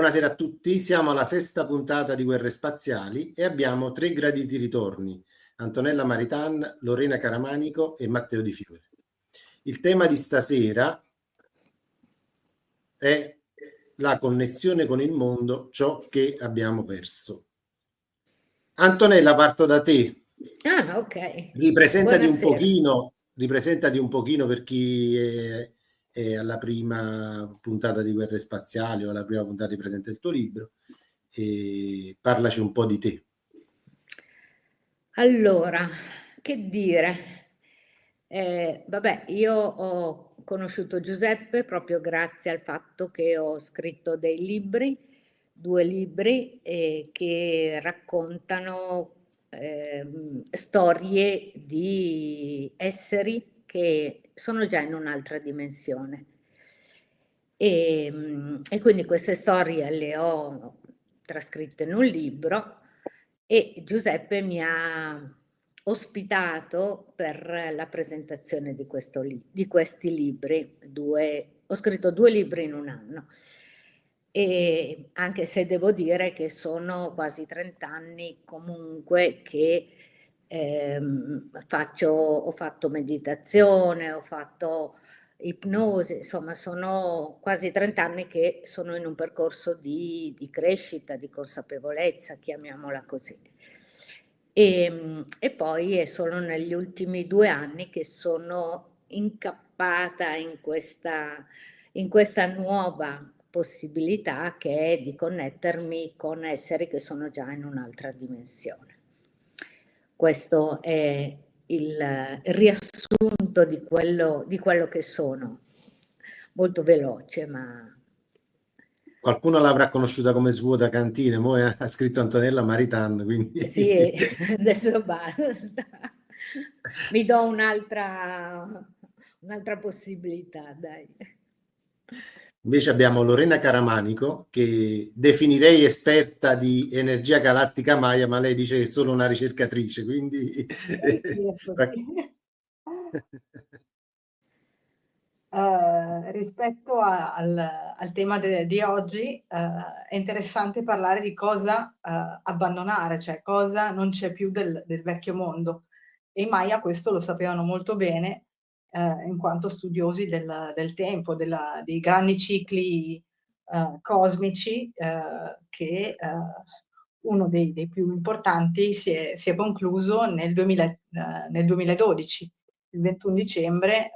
buonasera a tutti. Siamo alla sesta puntata di Guerre Spaziali e abbiamo 3 graditi ritorni: Antonella Maritan, Lorena Caramanico e Matteo Di Fiore. Il tema di stasera è la connessione con il mondo, ciò che abbiamo perso. Antonella, parto da te. Ah, ok. Ripresentati un Buonasera. pochino per chi è alla prima puntata di Guerre Spaziali o alla prima puntata di Presenta il tuo libro, e parlaci un po' di te. Allora, che dire? Vabbè, io ho conosciuto Giuseppe proprio grazie al fatto che ho scritto dei libri, 2 libri, che raccontano storie di esseri che sono già in un'altra dimensione. E quindi queste storie le ho trascritte in un libro e Giuseppe mi ha ospitato per la presentazione di questi libri. Ho scritto 2 libri in un anno. E anche se devo dire che sono quasi 30 anni comunque che ho fatto meditazione, ho fatto ipnosi, insomma sono quasi 30 anni che sono in un percorso di crescita, di consapevolezza, chiamiamola così. E poi è solo negli ultimi 2 anni che sono incappata in questa nuova possibilità che è di connettermi con esseri che sono già in un'altra dimensione. Questo è il riassunto di quello che sono. Molto veloce, ma... Qualcuno l'avrà conosciuta come Svuota Cantine, mo ha scritto Antonella Maritan, quindi... Sì, adesso basta. Mi do un'altra possibilità, dai. Invece abbiamo Lorena Caramanico, che definirei esperta di energia galattica Maya, ma lei dice che è solo una ricercatrice, quindi... Sì, è così. Rispetto al tema di oggi, è interessante parlare di cosa abbandonare, cioè cosa non c'è più del vecchio mondo. E i Maya questo lo sapevano molto bene, in quanto studiosi del tempo, dei grandi cicli cosmici, che uno dei più importanti si è concluso nel 2012, il 21 dicembre.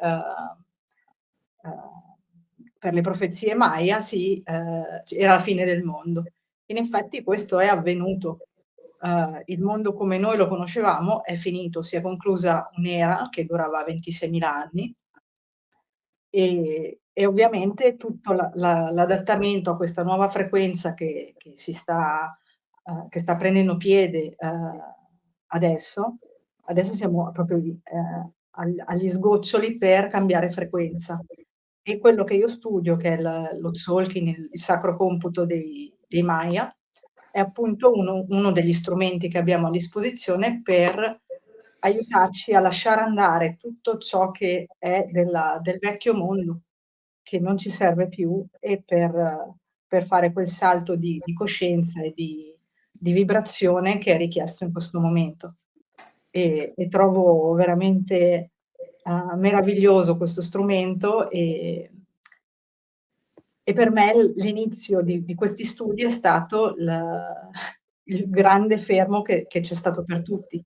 Per le profezie Maya era la fine del mondo. In effetti questo è avvenuto. Il mondo come noi lo conoscevamo è finito, si è conclusa un'era che durava 26.000 anni e ovviamente tutto l'adattamento a questa nuova frequenza che sta prendendo piede adesso siamo proprio agli sgoccioli per cambiare frequenza. E quello che io studio, che è lo Tzolk'in, il sacro computo dei Maya, è appunto uno degli strumenti che abbiamo a disposizione per aiutarci a lasciare andare tutto ciò che è del vecchio mondo, che non ci serve più, e per fare quel salto di coscienza e di vibrazione che è richiesto in questo momento. E trovo veramente meraviglioso questo strumento e per me l'inizio di questi studi è stato il grande fermo che c'è stato per tutti,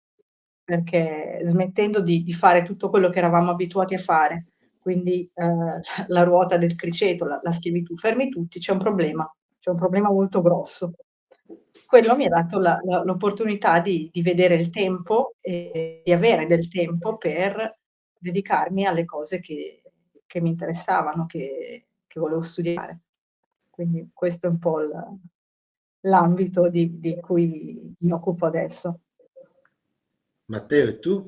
perché smettendo di fare tutto quello che eravamo abituati a fare, quindi la ruota del criceto, la schiavitù, fermi tutti, c'è un problema molto grosso. Quello mi ha dato l'opportunità di vedere il tempo e di avere del tempo per dedicarmi alle cose che mi interessavano, che volevo studiare. Quindi questo è un po' l'ambito di cui mi occupo adesso. Matteo, e tu?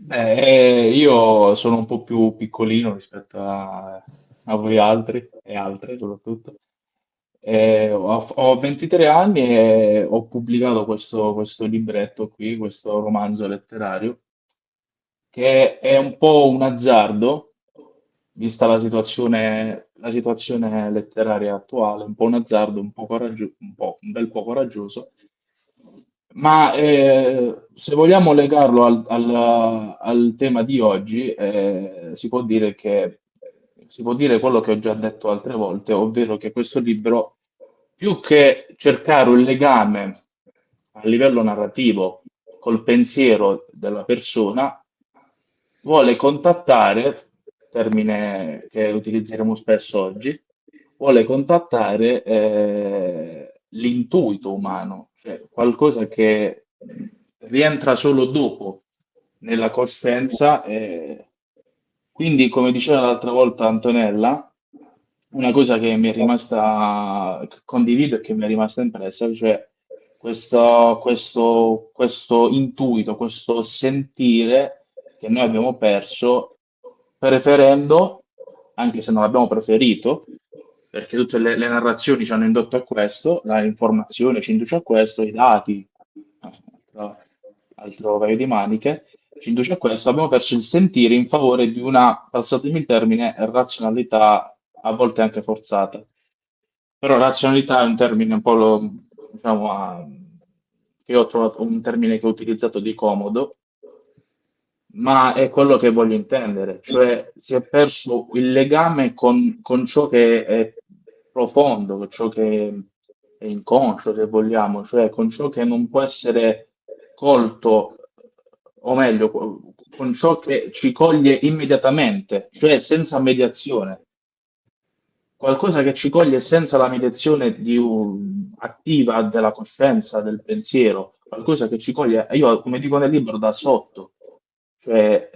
Io sono un po' più piccolino rispetto a voi altri e altre soprattutto. Ho 23 anni e ho pubblicato questo libretto qui, questo romanzo letterario, che è un po' un azzardo, vista la situazione letteraria attuale, un po' un azzardo, un bel po' coraggioso, ma se vogliamo legarlo al tema di oggi, si può dire quello che ho già detto altre volte, ovvero che questo libro, più che cercare un legame a livello narrativo col pensiero della persona, vuole contattare, termine che utilizzeremo spesso oggi, vuole contattare l'intuito umano, cioè qualcosa che rientra solo dopo nella coscienza. Quindi, come diceva l'altra volta Antonella, una cosa che mi è rimasta, che condivido e che mi è rimasta impressa, cioè questo intuito, questo sentire che noi abbiamo perso preferendo, anche se non l'abbiamo preferito, perché tutte le narrazioni ci hanno indotto a questo, la informazione ci induce a questo, i dati, altro paio di maniche, ci induce a questo, abbiamo perso il sentire in favore di una, passatemi il termine, razionalità a volte anche forzata. Però razionalità è un termine un po', diciamo, che ho trovato un termine che ho utilizzato di comodo, ma è quello che voglio intendere, cioè si è perso il legame con ciò che è profondo, con ciò che è inconscio, se vogliamo, cioè con ciò che non può essere colto, o meglio, con ciò che ci coglie immediatamente, cioè senza mediazione. Qualcosa che ci coglie senza la mediazione attiva della coscienza, del pensiero, qualcosa che ci coglie, io come dico nel libro, da sotto, cioè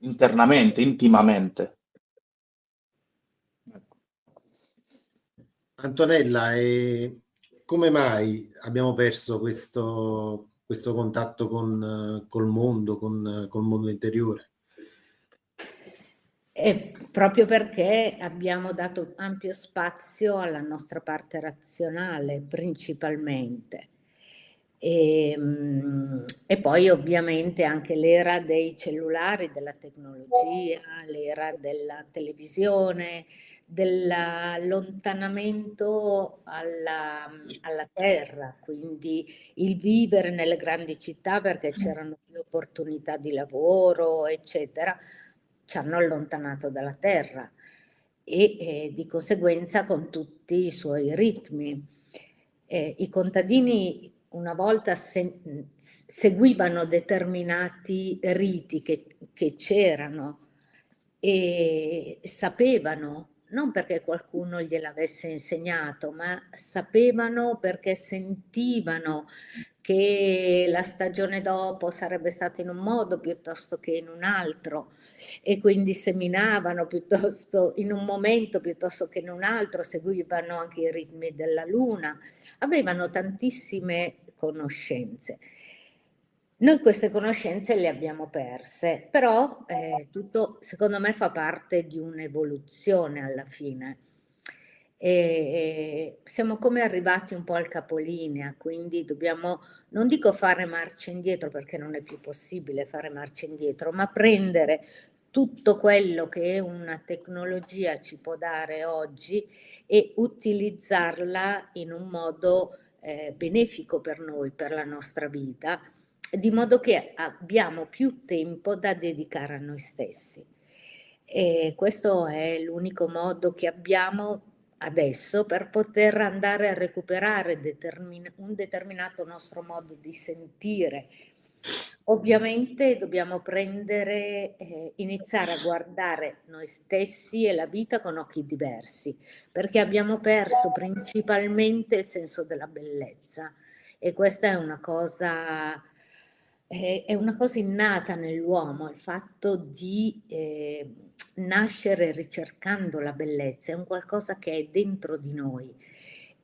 internamente, intimamente. Ecco. Antonella, come mai abbiamo perso questo contatto col mondo, col mondo interiore? E proprio perché abbiamo dato ampio spazio alla nostra parte razionale, principalmente. E poi ovviamente anche l'era dei cellulari, della tecnologia, l'era della televisione, dell'allontanamento alla terra, quindi il vivere nelle grandi città perché c'erano più opportunità di lavoro, eccetera, ci hanno allontanato dalla terra e di conseguenza con tutti i suoi ritmi. I contadini una volta seguivano determinati riti che c'erano e sapevano, non perché qualcuno gliel'avesse insegnato, ma sapevano perché sentivano che la stagione dopo sarebbe stata in un modo piuttosto che in un altro e quindi seminavano piuttosto in un momento piuttosto che in un altro, seguivano anche i ritmi della luna, avevano tantissime conoscenze. Noi queste conoscenze le abbiamo perse, però tutto secondo me fa parte di un'evoluzione alla fine. E siamo come arrivati un po' al capolinea, quindi dobbiamo, non dico fare marcia indietro perché non è più possibile fare marcia indietro, ma prendere tutto quello che una tecnologia ci può dare oggi e utilizzarla in un modo benefico per noi, per la nostra vita, di modo che abbiamo più tempo da dedicare a noi stessi. E questo è l'unico modo che abbiamo adesso per poter andare a recuperare un determinato nostro modo di sentire. Ovviamente dobbiamo iniziare a guardare noi stessi e la vita con occhi diversi, perché abbiamo perso principalmente il senso della bellezza e questa è una cosa innata nell'uomo, il fatto di nascere ricercando la bellezza, è un qualcosa che è dentro di noi.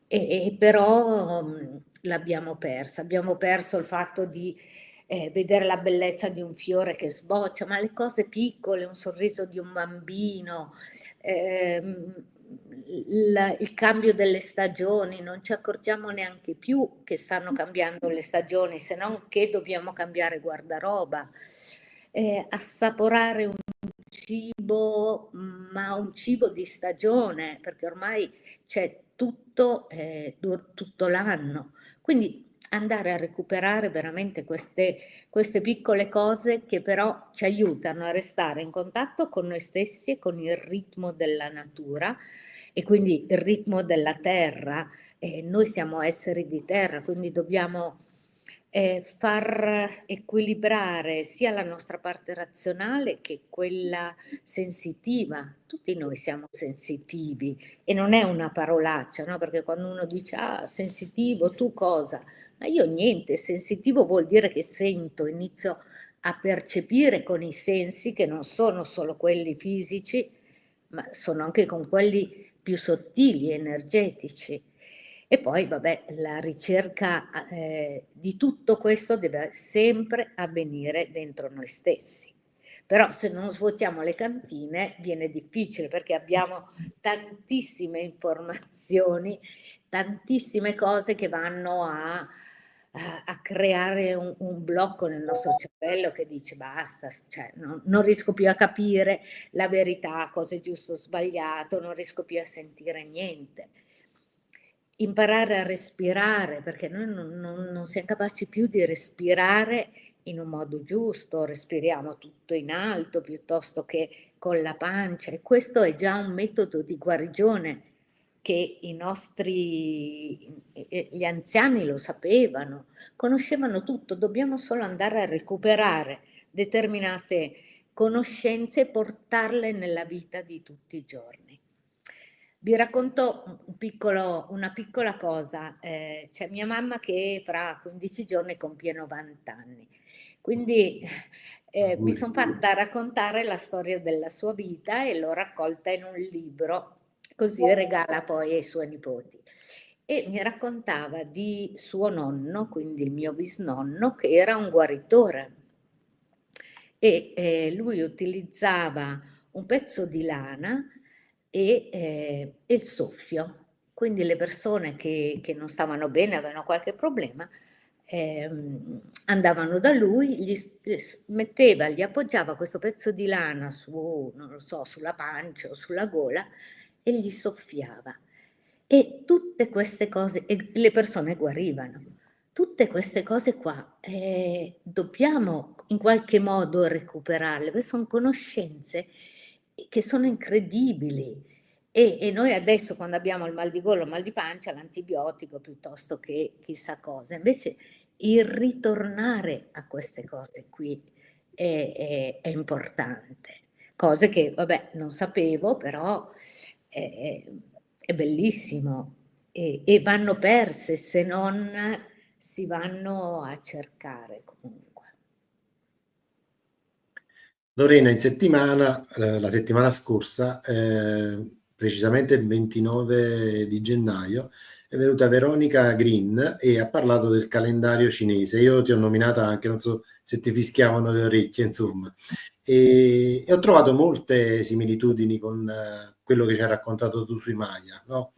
E però l'abbiamo persa, abbiamo perso il fatto di vedere la bellezza di un fiore che sboccia, ma le cose piccole, un sorriso di un bambino, il cambio delle stagioni, non ci accorgiamo neanche più che stanno cambiando le stagioni, se non che dobbiamo cambiare guardaroba, assaporare un cibo, ma un cibo di stagione, perché ormai c'è tutto, tutto l'anno. Quindi andare a recuperare veramente queste piccole cose che però ci aiutano a restare in contatto con noi stessi e con il ritmo della natura e quindi il ritmo della terra. Noi siamo esseri di terra, quindi dobbiamo far equilibrare sia la nostra parte razionale che quella sensitiva. Tutti noi siamo sensitivi e non è una parolaccia, no? Perché quando uno dice sensitivo, tu cosa? Ma io niente, sensitivo vuol dire che sento, inizio a percepire con i sensi che non sono solo quelli fisici, ma sono anche con quelli più sottili, energetici. E poi, vabbè, la ricerca di tutto questo deve sempre avvenire dentro noi stessi. Però se non svuotiamo le cantine viene difficile perché abbiamo tantissime informazioni, tantissime cose che vanno a creare un blocco nel nostro cervello che dice basta, cioè, non riesco più a capire la verità, cosa è giusto o sbagliato, non riesco più a sentire niente. Imparare a respirare, perché noi non siamo capaci più di respirare in un modo giusto, respiriamo tutto in alto piuttosto che con la pancia, e questo è già un metodo di guarigione che gli anziani lo sapevano, conoscevano tutto, dobbiamo solo andare a recuperare determinate conoscenze e portarle nella vita di tutti i giorni. Vi racconto una piccola cosa, c'è mia mamma che fra 15 giorni compie 90 anni, quindi mi sono fatta raccontare la storia della sua vita e l'ho raccolta in un libro, così regala poi ai suoi nipoti. E mi raccontava di suo nonno, quindi il mio bisnonno, che era un guaritore e lui utilizzava un pezzo di lana e il soffio. Quindi le persone che non stavano bene, avevano qualche problema, andavano da lui, gli appoggiava questo pezzo di lana non lo so, sulla pancia o sulla gola e gli soffiava. E tutte queste cose, e le persone guarivano. Tutte queste cose qua dobbiamo in qualche modo recuperarle, perché sono conoscenze che sono incredibili. E noi adesso quando abbiamo il mal di gola o il mal di pancia, l'antibiotico piuttosto che chissà cosa. Invece il ritornare a queste cose qui è importante. Cose che, vabbè, non sapevo, però è bellissimo e vanno perse se non si vanno a cercare comunque. Lorena, in settimana, la settimana scorsa, precisamente il 29 di gennaio, è venuta Veronica Green e ha parlato del calendario cinese. Io ti ho nominata anche, non so se ti fischiavano le orecchie, insomma. E ho trovato molte similitudini con quello che ci hai raccontato tu sui Maya, no?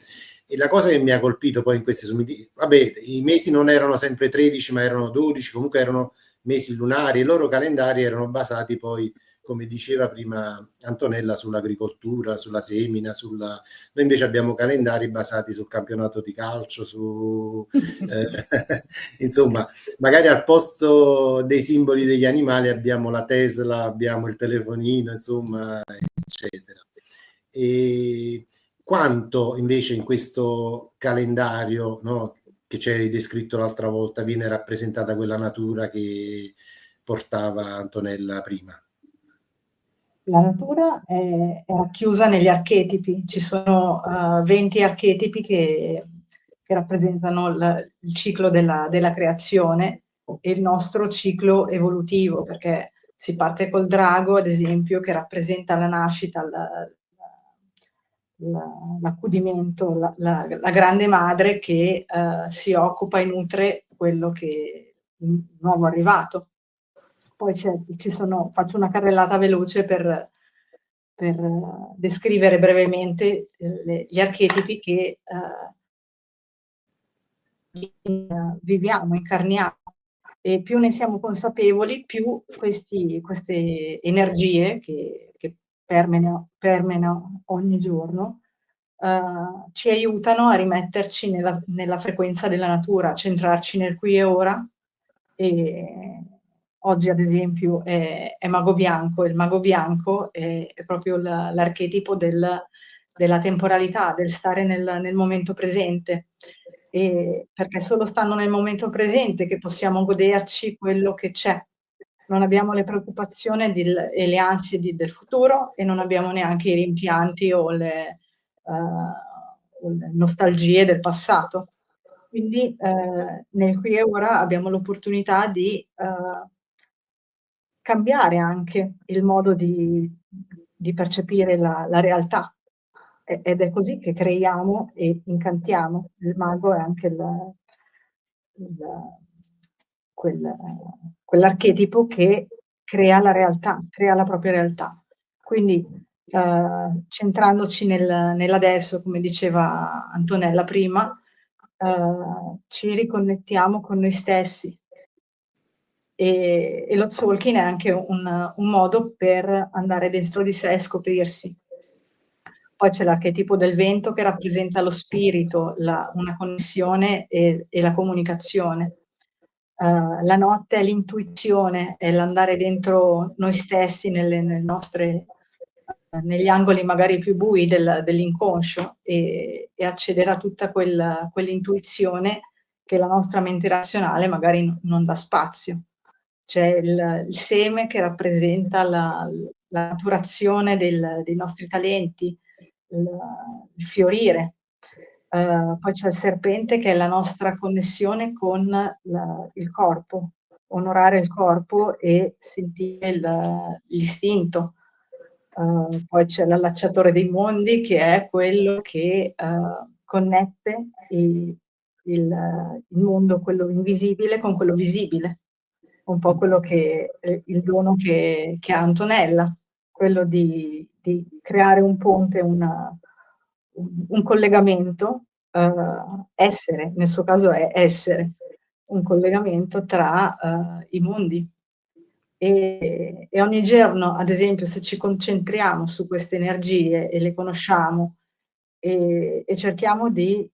E la cosa che mi ha colpito poi in queste similitudini, vabbè, i mesi non erano sempre 13, ma erano 12, comunque erano mesi lunari, e i loro calendari erano basati poi, come diceva prima Antonella, sull'agricoltura, sulla semina, noi invece abbiamo calendari basati sul campionato di calcio, insomma, magari al posto dei simboli degli animali abbiamo la Tesla, abbiamo il telefonino, insomma, eccetera. E quanto invece in questo calendario, no, che ci hai descritto l'altra volta, viene rappresentata quella natura che portava Antonella prima? La natura è racchiusa negli archetipi, ci sono 20 archetipi che rappresentano il ciclo della creazione e il nostro ciclo evolutivo, perché si parte col drago, ad esempio, che rappresenta la nascita, l'accudimento, la grande madre che si occupa e nutre quello che il nuovo arrivato. Poi faccio una carrellata veloce per descrivere brevemente gli archetipi che viviamo, incarniamo, e più ne siamo consapevoli, più queste energie che permeano ogni giorno, ci aiutano a rimetterci nella frequenza della natura, a centrarci nel qui e ora. E oggi ad esempio è Mago Bianco, e il Mago Bianco è proprio l'archetipo della temporalità, del stare nel momento presente, perché solo stando nel momento presente che possiamo goderci quello che c'è. Non abbiamo le preoccupazioni e le ansie del futuro, e non abbiamo neanche i rimpianti o le nostalgie del passato. Quindi nel qui e ora abbiamo l'opportunità di cambiare anche il modo di percepire la realtà, ed è così che creiamo e incantiamo. Il mago è anche quell'archetipo che crea la realtà, crea la propria realtà. Quindi centrandoci nell'adesso, come diceva Antonella prima, ci riconnettiamo con noi stessi, e lo talking è anche un modo per andare dentro di sé e scoprirsi. Poi c'è l'archetipo del vento, che rappresenta lo spirito, una connessione e la comunicazione. La notte è l'intuizione, è l'andare dentro noi stessi, negli angoli magari più bui dell'inconscio, e accedere a tutta quell'intuizione che la nostra mente razionale magari non dà spazio. C'è il seme, che rappresenta la maturazione dei nostri talenti, il fiorire. Poi c'è il serpente, che è la nostra connessione con il corpo, onorare il corpo e sentire l'istinto. Poi c'è l'allacciatore dei mondi, che è quello che connette il mondo, quello invisibile, con quello visibile. Un po' quello che il dono che ha Antonella, quello di creare un ponte, un collegamento, essere, nel suo caso è essere, un collegamento tra i mondi. E ogni giorno, ad esempio, se ci concentriamo su queste energie e le conosciamo, e cerchiamo di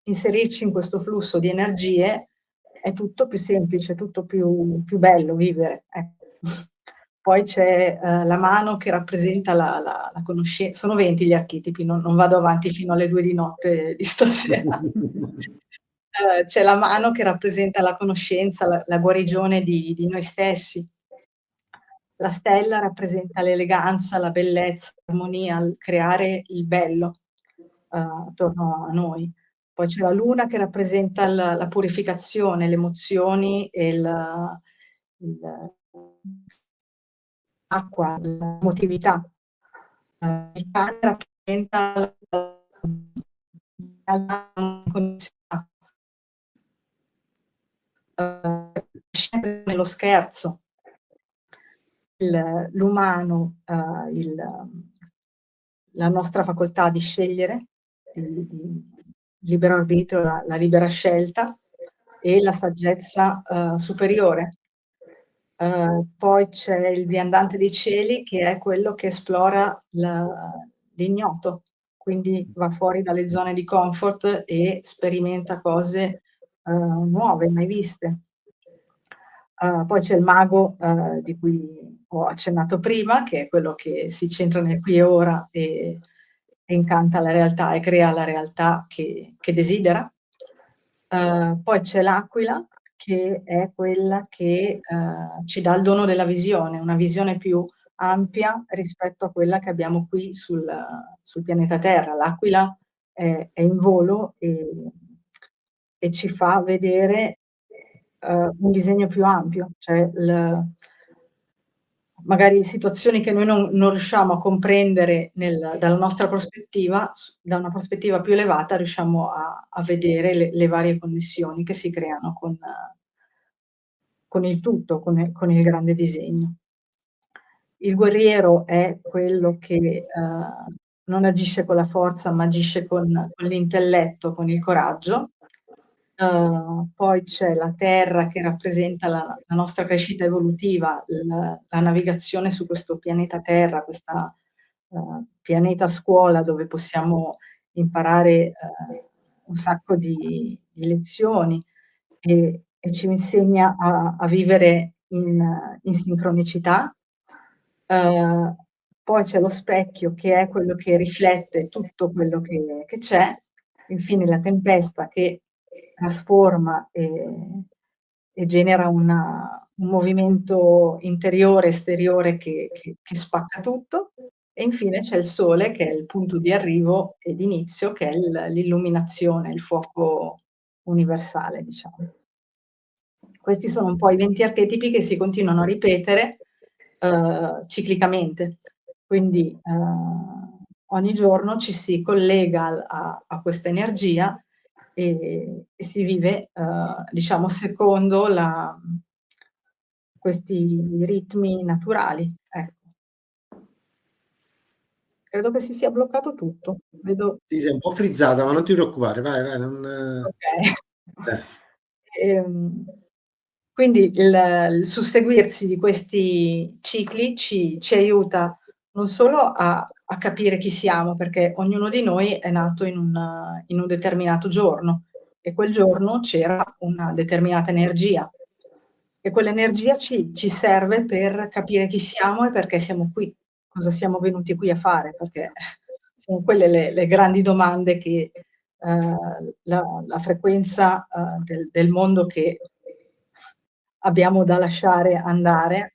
inserirci in questo flusso di energie, è tutto più semplice, tutto più bello vivere. Poi c'è la mano, che rappresenta la conoscenza. Sono 20 gli archetipi, non vado avanti fino alle 2 di notte di stasera. C'è la mano, che rappresenta la conoscenza, la guarigione di noi stessi. La stella rappresenta l'eleganza, la bellezza, l'armonia, il creare il bello attorno a noi. Poi c'è la luna, che rappresenta la purificazione, le emozioni e l'acqua, l'emotività. Il cane rappresenta la connessione, nello scherzo. L'umano, la nostra facoltà di scegliere, il libero arbitrio, la libera scelta, e la saggezza superiore. Poi c'è il viandante dei cieli, che è quello che esplora l'ignoto, quindi va fuori dalle zone di comfort e sperimenta cose nuove, mai viste. Poi c'è il mago, di cui ho accennato prima, che è quello che si centra nel qui e ora e incanta la realtà e crea la realtà che desidera. Poi c'è l'aquila, che è quella che ci dà il dono della visione, una visione più ampia rispetto a quella che abbiamo qui sul pianeta Terra. L'aquila è in volo e ci fa vedere un disegno più ampio, cioè magari situazioni che noi non riusciamo a comprendere dalla nostra prospettiva, da una prospettiva più elevata riusciamo a vedere le varie connessioni che si creano con il tutto, con il grande disegno. Il guerriero è quello che non agisce con la forza, ma agisce con l'intelletto, con il coraggio. Poi c'è la Terra che rappresenta la nostra crescita evolutiva, la navigazione su questo pianeta Terra, questa pianeta scuola dove possiamo imparare un sacco di lezioni e ci insegna a vivere in sincronicità. Poi c'è lo specchio che è quello che riflette tutto quello che c'è. Infine la tempesta che trasforma e genera un movimento interiore, esteriore che spacca tutto. E infine c'è il sole che è il punto di arrivo e di inizio, che è l'illuminazione, il fuoco universale, diciamo. Questi sono un po' i 20 archetipi che si continuano a ripetere ciclicamente. Quindi ogni giorno ci si collega a questa energia e si vive, diciamo, secondo questi ritmi naturali. Ecco. Credo che si sia bloccato tutto. Vedo... Sì, sei un po' frizzata, ma non ti preoccupare, vai. Ok. Quindi il susseguirsi di questi cicli ci aiuta non solo a capire chi siamo, perché ognuno di noi è nato in un determinato giorno e quel giorno c'era una determinata energia e quell'energia ci serve per capire chi siamo e perché siamo qui, cosa siamo venuti qui a fare, perché sono quelle le grandi domande che la frequenza del mondo che abbiamo da lasciare andare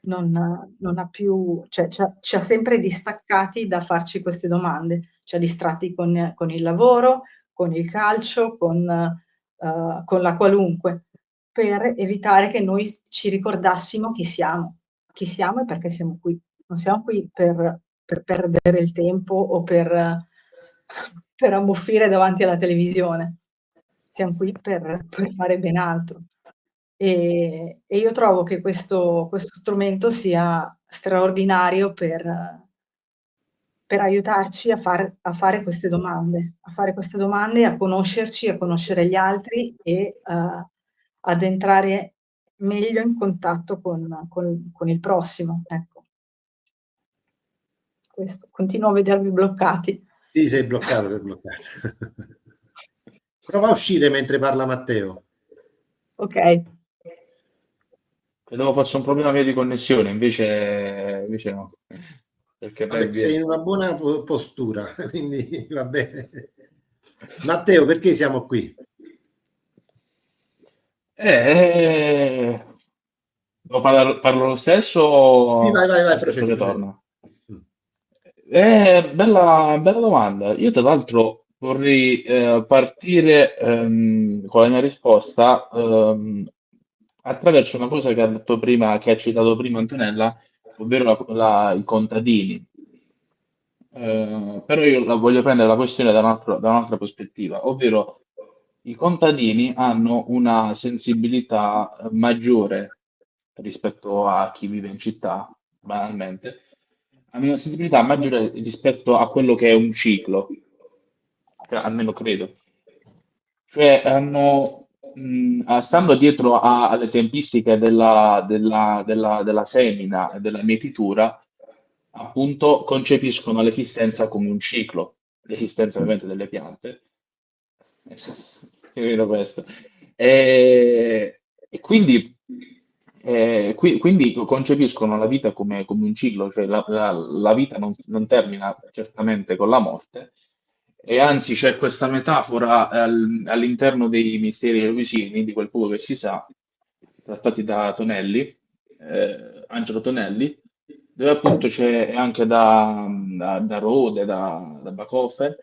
non ha più, cioè ci ha sempre distaccati da farci queste domande, ci ha distratti con il lavoro, con il calcio, con la qualunque, per evitare che noi ci ricordassimo chi siamo e perché siamo qui. Non siamo qui per perdere il tempo o per ammuffire davanti alla televisione. Siamo qui per fare ben altro. E io trovo che questo strumento sia straordinario per aiutarci a fare queste domande, a conoscerci, a conoscere gli altri e ad entrare meglio in contatto con il prossimo. Ecco. Questo. Continuo a vedervi bloccati. Sì, sei bloccato. Prova a uscire mentre parla Matteo. Ok. Credevo fosse un problema mio di connessione, invece no. Perché Vabbè, sei in una buona postura, quindi va bene. Matteo, perché siamo qui? Parlo lo stesso o Sì, vai, aspetto procedi. che torna? Bella domanda. Io tra l'altro vorrei partire con la mia risposta attraverso una cosa che ha detto prima, che ha citato prima Antonella, ovvero i contadini. Però io voglio prendere la questione da un'altra prospettiva, ovvero i contadini hanno una sensibilità maggiore rispetto a chi vive in città, banalmente, hanno una sensibilità maggiore rispetto a quello che è un ciclo, almeno credo. Cioè, stando dietro alle tempistiche della semina e della mietitura, appunto concepiscono l'esistenza come un ciclo, l'esistenza ovviamente delle piante. Più o meno questo. E quindi, quindi concepiscono la vita come un ciclo, cioè la vita non termina certamente con la morte, e anzi c'è questa metafora all'interno dei misteri elusivi, di quel poco che si sa, trattati da Tonelli, Angelo Tonelli, dove appunto c'è anche da Rode, da Bachofen,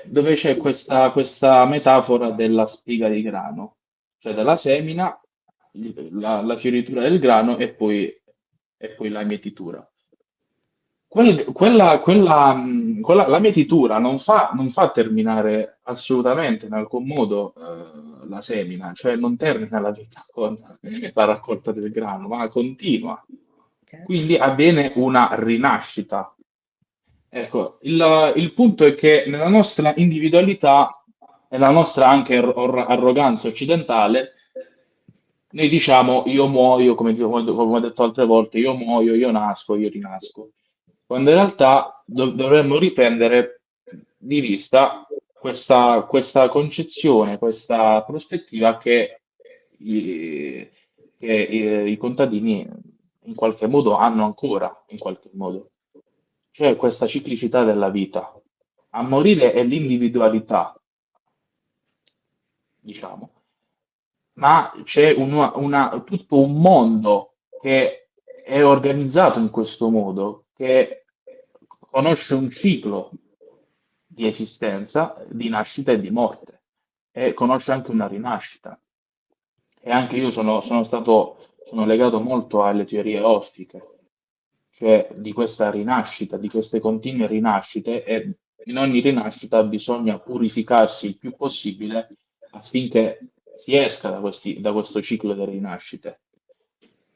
dove c'è questa metafora della spiga di grano, cioè della semina, la fioritura del grano e poi la mietitura. La mietitura non fa terminare assolutamente in alcun modo la semina, cioè non termina la vita con la raccolta del grano, ma continua. Certo. Quindi avviene una rinascita. Ecco, il punto è che nella nostra individualità e la nostra anche arroganza occidentale, noi diciamo io muoio, come ho detto altre volte, io muoio, io nasco, io rinasco. Quando in realtà dovremmo riprendere di vista questa concezione, questa prospettiva i, che i contadini in qualche modo hanno ancora, in qualche modo, cioè questa ciclicità della vita. A morire è l'individualità, diciamo, ma c'è tutto un mondo che è organizzato in questo modo, che conosce un ciclo di esistenza, di nascita e di morte, e conosce anche una rinascita. E anche io sono legato molto alle teorie ostiche, cioè di questa rinascita, di queste continue rinascite, e in ogni rinascita bisogna purificarsi il più possibile affinché si esca da questo ciclo delle rinascite.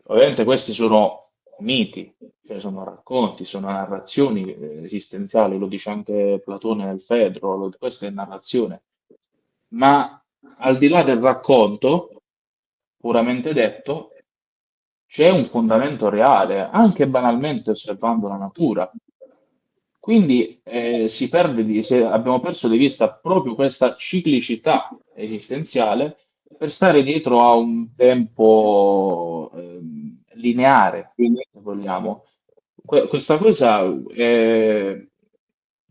Ovviamente questi sono miti, cioè sono racconti, sono narrazioni esistenziali, lo dice anche Platone nel Fedro, questa è narrazione. Ma al di là del racconto, puramente detto, c'è un fondamento reale, anche banalmente osservando la natura. Quindi abbiamo perso di vista proprio questa ciclicità esistenziale per stare dietro a un tempo lineare, se vogliamo. Questa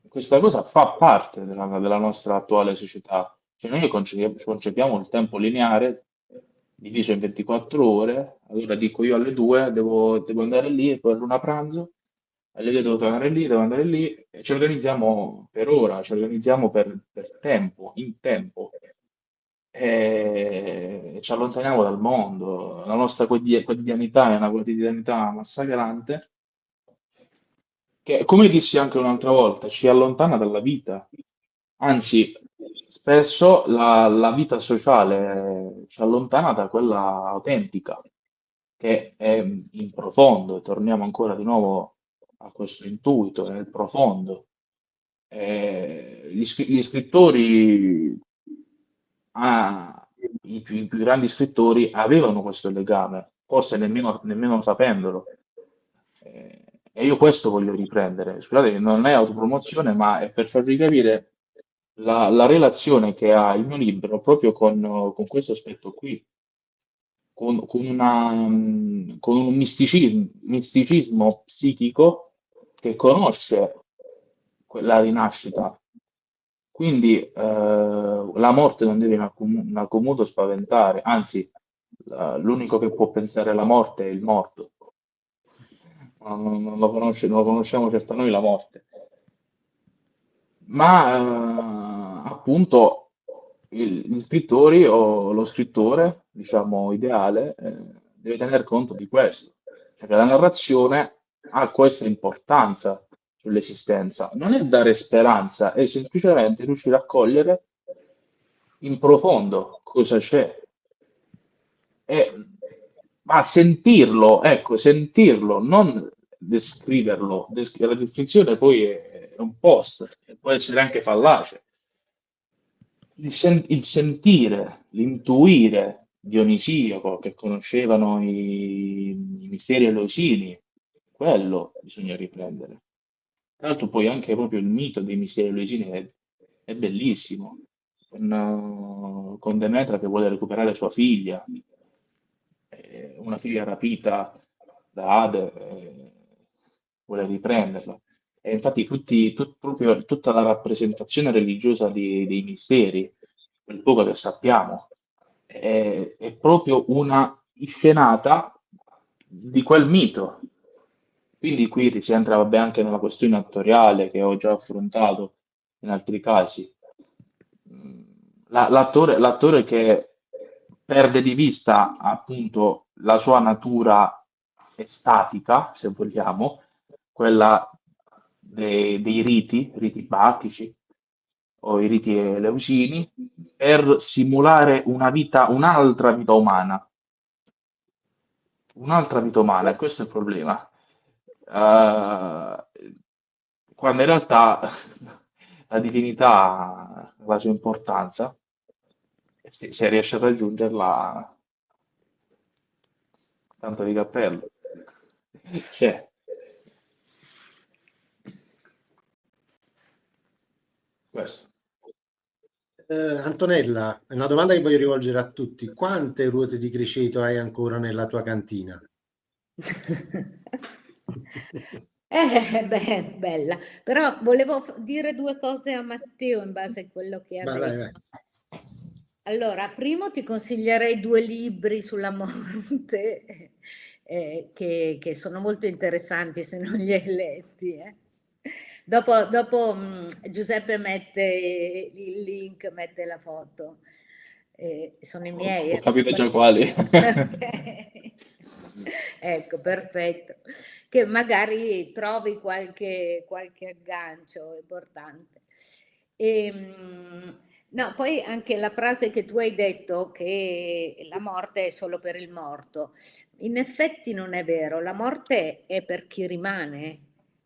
questa cosa fa parte della nostra attuale società. Cioè noi concepiamo il tempo lineare diviso in 24 ore, allora dico io alle 2 devo andare lì per l'una pranzo, alle 2 devo andare lì, e ci organizziamo per ora, ci organizziamo per tempo, in tempo, e ci allontaniamo dal mondo. La nostra quotidianità è una quotidianità massacrante, che, come dissi anche un'altra volta, ci allontana dalla vita. Anzi, spesso la vita sociale ci allontana da quella autentica, che è in profondo, e torniamo ancora di nuovo a questo intuito, nel profondo. Gli scrittori, i più grandi scrittori avevano questo legame, forse nemmeno sapendolo. E io questo voglio riprendere. Scusate, non è autopromozione, ma è per farvi capire la relazione che ha il mio libro proprio con questo aspetto qui, con un misticismo psichico che conosce quella rinascita. Quindi la morte non deve in alcun modo spaventare, anzi, l'unico che può pensare alla morte è il morto. Non lo conosciamo certo noi la morte. Ma appunto gli scrittori o lo scrittore, diciamo, ideale, deve tener conto di questo, cioè che la narrazione ha questa importanza sull'esistenza, non è dare speranza, è semplicemente riuscire a cogliere in profondo cosa c'è. E, ma sentirlo, ecco, sentirlo, non descriverlo. La descrizione poi è un post, e può essere anche fallace. Il sentire, l'intuire Dionisiaco, che conoscevano i misteri eleusini, quello bisogna riprendere. Tra l'altro poi anche proprio il mito dei misteri eleusini è bellissimo, con Demetra che vuole recuperare sua figlia, una figlia rapita da Ade, vuole riprenderla. E infatti proprio tutta la rappresentazione religiosa dei misteri, quel poco che sappiamo, è proprio una scenata di quel mito. Quindi qui si entra, vabbè, anche nella questione attoriale che ho già affrontato in altri casi. L'attore che perde di vista appunto la sua natura estatica, se vogliamo, quella dei riti bacchici o i riti eleusini, per simulare un'altra vita umana, e questo è il problema. Quando in realtà la divinità ha la sua importanza, e se riesce a raggiungerla, tanto di cappello. Cioè, questo. Antonella, è una domanda che voglio rivolgere a tutti. Quante ruote di criceto hai ancora nella tua cantina? Beh, bella. Però volevo dire due cose a Matteo in base a quello che ha Vai, vai, vai. detto. Allora, primo ti consiglierei 2 libri sulla morte, che sono molto interessanti se non li hai letti, eh. Dopo Giuseppe mette il link, mette la foto. Sono i miei, Ho capito già quali. Ok. Ecco, perfetto. Che magari trovi qualche aggancio importante. No, poi anche la frase che tu hai detto che la morte è solo per il morto. In effetti non è vero, la morte è per chi rimane,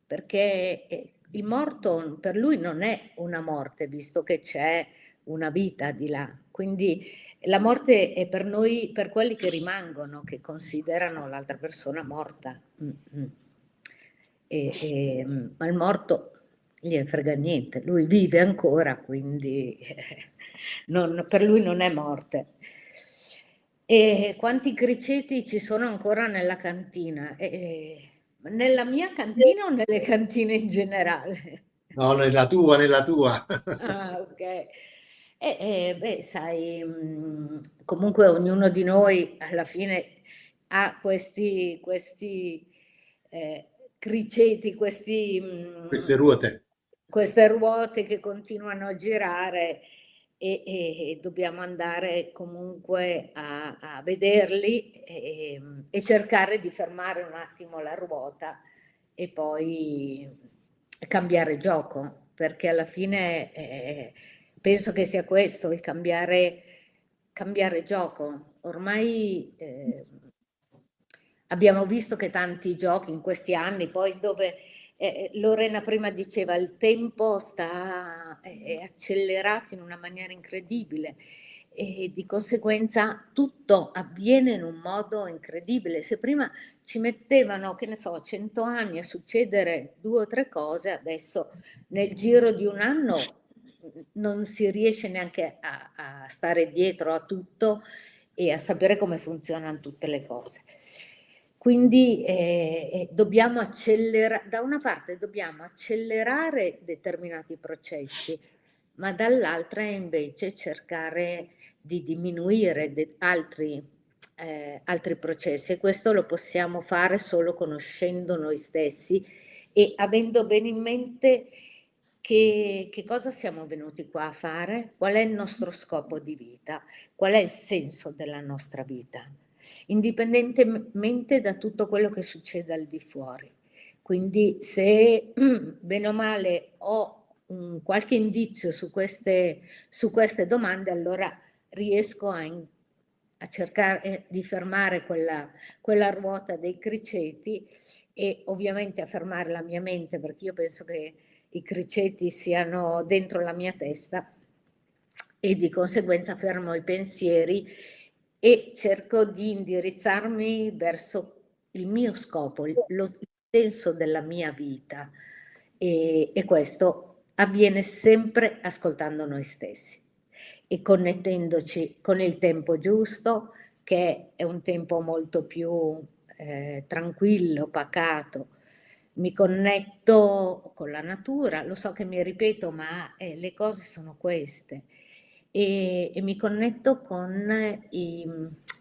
perché il morto per lui non è una morte, visto che c'è una vita di là. Quindi la morte è per noi, per quelli che rimangono, che considerano l'altra persona morta. Ma il morto gliene frega niente, lui vive ancora, quindi per lui non è morte. E quanti criceti ci sono ancora nella cantina? Nella mia cantina o nelle cantine in generale? No, nella tua, nella tua. Ah, ok. Beh, sai, comunque ognuno di noi alla fine ha questi eh, criceti, Queste ruote. queste ruote che continuano a girare e dobbiamo andare comunque a vederli e cercare di fermare un attimo la ruota e poi cambiare gioco, perché alla fine penso che sia questo, il cambiare gioco. Ormai abbiamo visto che tanti giochi in questi anni, poi dove Lorena prima diceva il tempo è accelerato in una maniera incredibile e di conseguenza tutto avviene in un modo incredibile. Se prima ci mettevano, che ne so, 100 anni a succedere 2 o 3 cose, adesso nel giro di un anno non si riesce neanche a stare dietro a tutto e a sapere come funzionano tutte le cose. Quindi dobbiamo accelerare, da una parte dobbiamo accelerare determinati processi, ma dall'altra invece cercare di diminuire altri processi e questo lo possiamo fare solo conoscendo noi stessi e avendo bene in mente che cosa siamo venuti qua a fare, qual è il nostro scopo di vita, qual è il senso della nostra vita, indipendentemente da tutto quello che succede al di fuori. Quindi se bene o male ho qualche indizio su queste domande, allora riesco a cercare di fermare quella ruota dei criceti e ovviamente a fermare la mia mente, perché io penso che i criceti siano dentro la mia testa e di conseguenza fermo i pensieri e cerco di indirizzarmi verso il mio scopo, il senso della mia vita e questo avviene sempre ascoltando noi stessi e connettendoci con il tempo giusto, che è un tempo molto più tranquillo, pacato. Mi connetto con la natura, lo so che mi ripeto, ma le cose sono queste. E mi connetto con i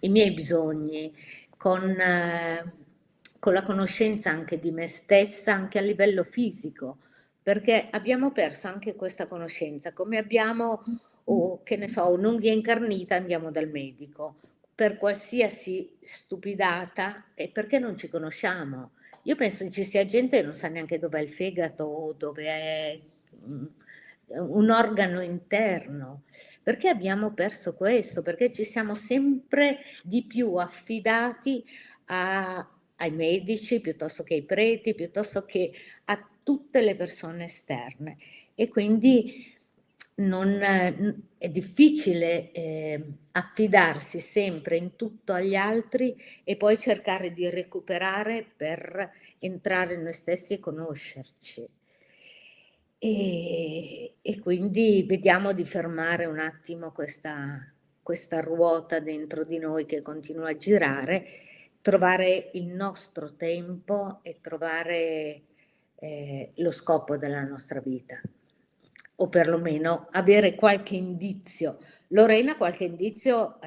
miei bisogni, con la conoscenza anche di me stessa, anche a livello fisico, perché abbiamo perso anche questa conoscenza, come abbiamo, che ne so, un'unghia incarnita, andiamo dal medico, per qualsiasi stupidata, e perché non ci conosciamo. Io penso che ci sia gente che non sa neanche dov'è il fegato o dove è un organo interno. Perché abbiamo perso questo? Perché ci siamo sempre di più affidati ai medici piuttosto che ai preti, piuttosto che a tutte le persone esterne. e quindi è difficile affidarsi sempre in tutto agli altri e poi cercare di recuperare per entrare in noi stessi e conoscerci. E quindi vediamo di fermare un attimo questa ruota dentro di noi che continua a girare, trovare il nostro tempo e trovare lo scopo della nostra vita, o perlomeno avere qualche indizio. Lorena qualche indizio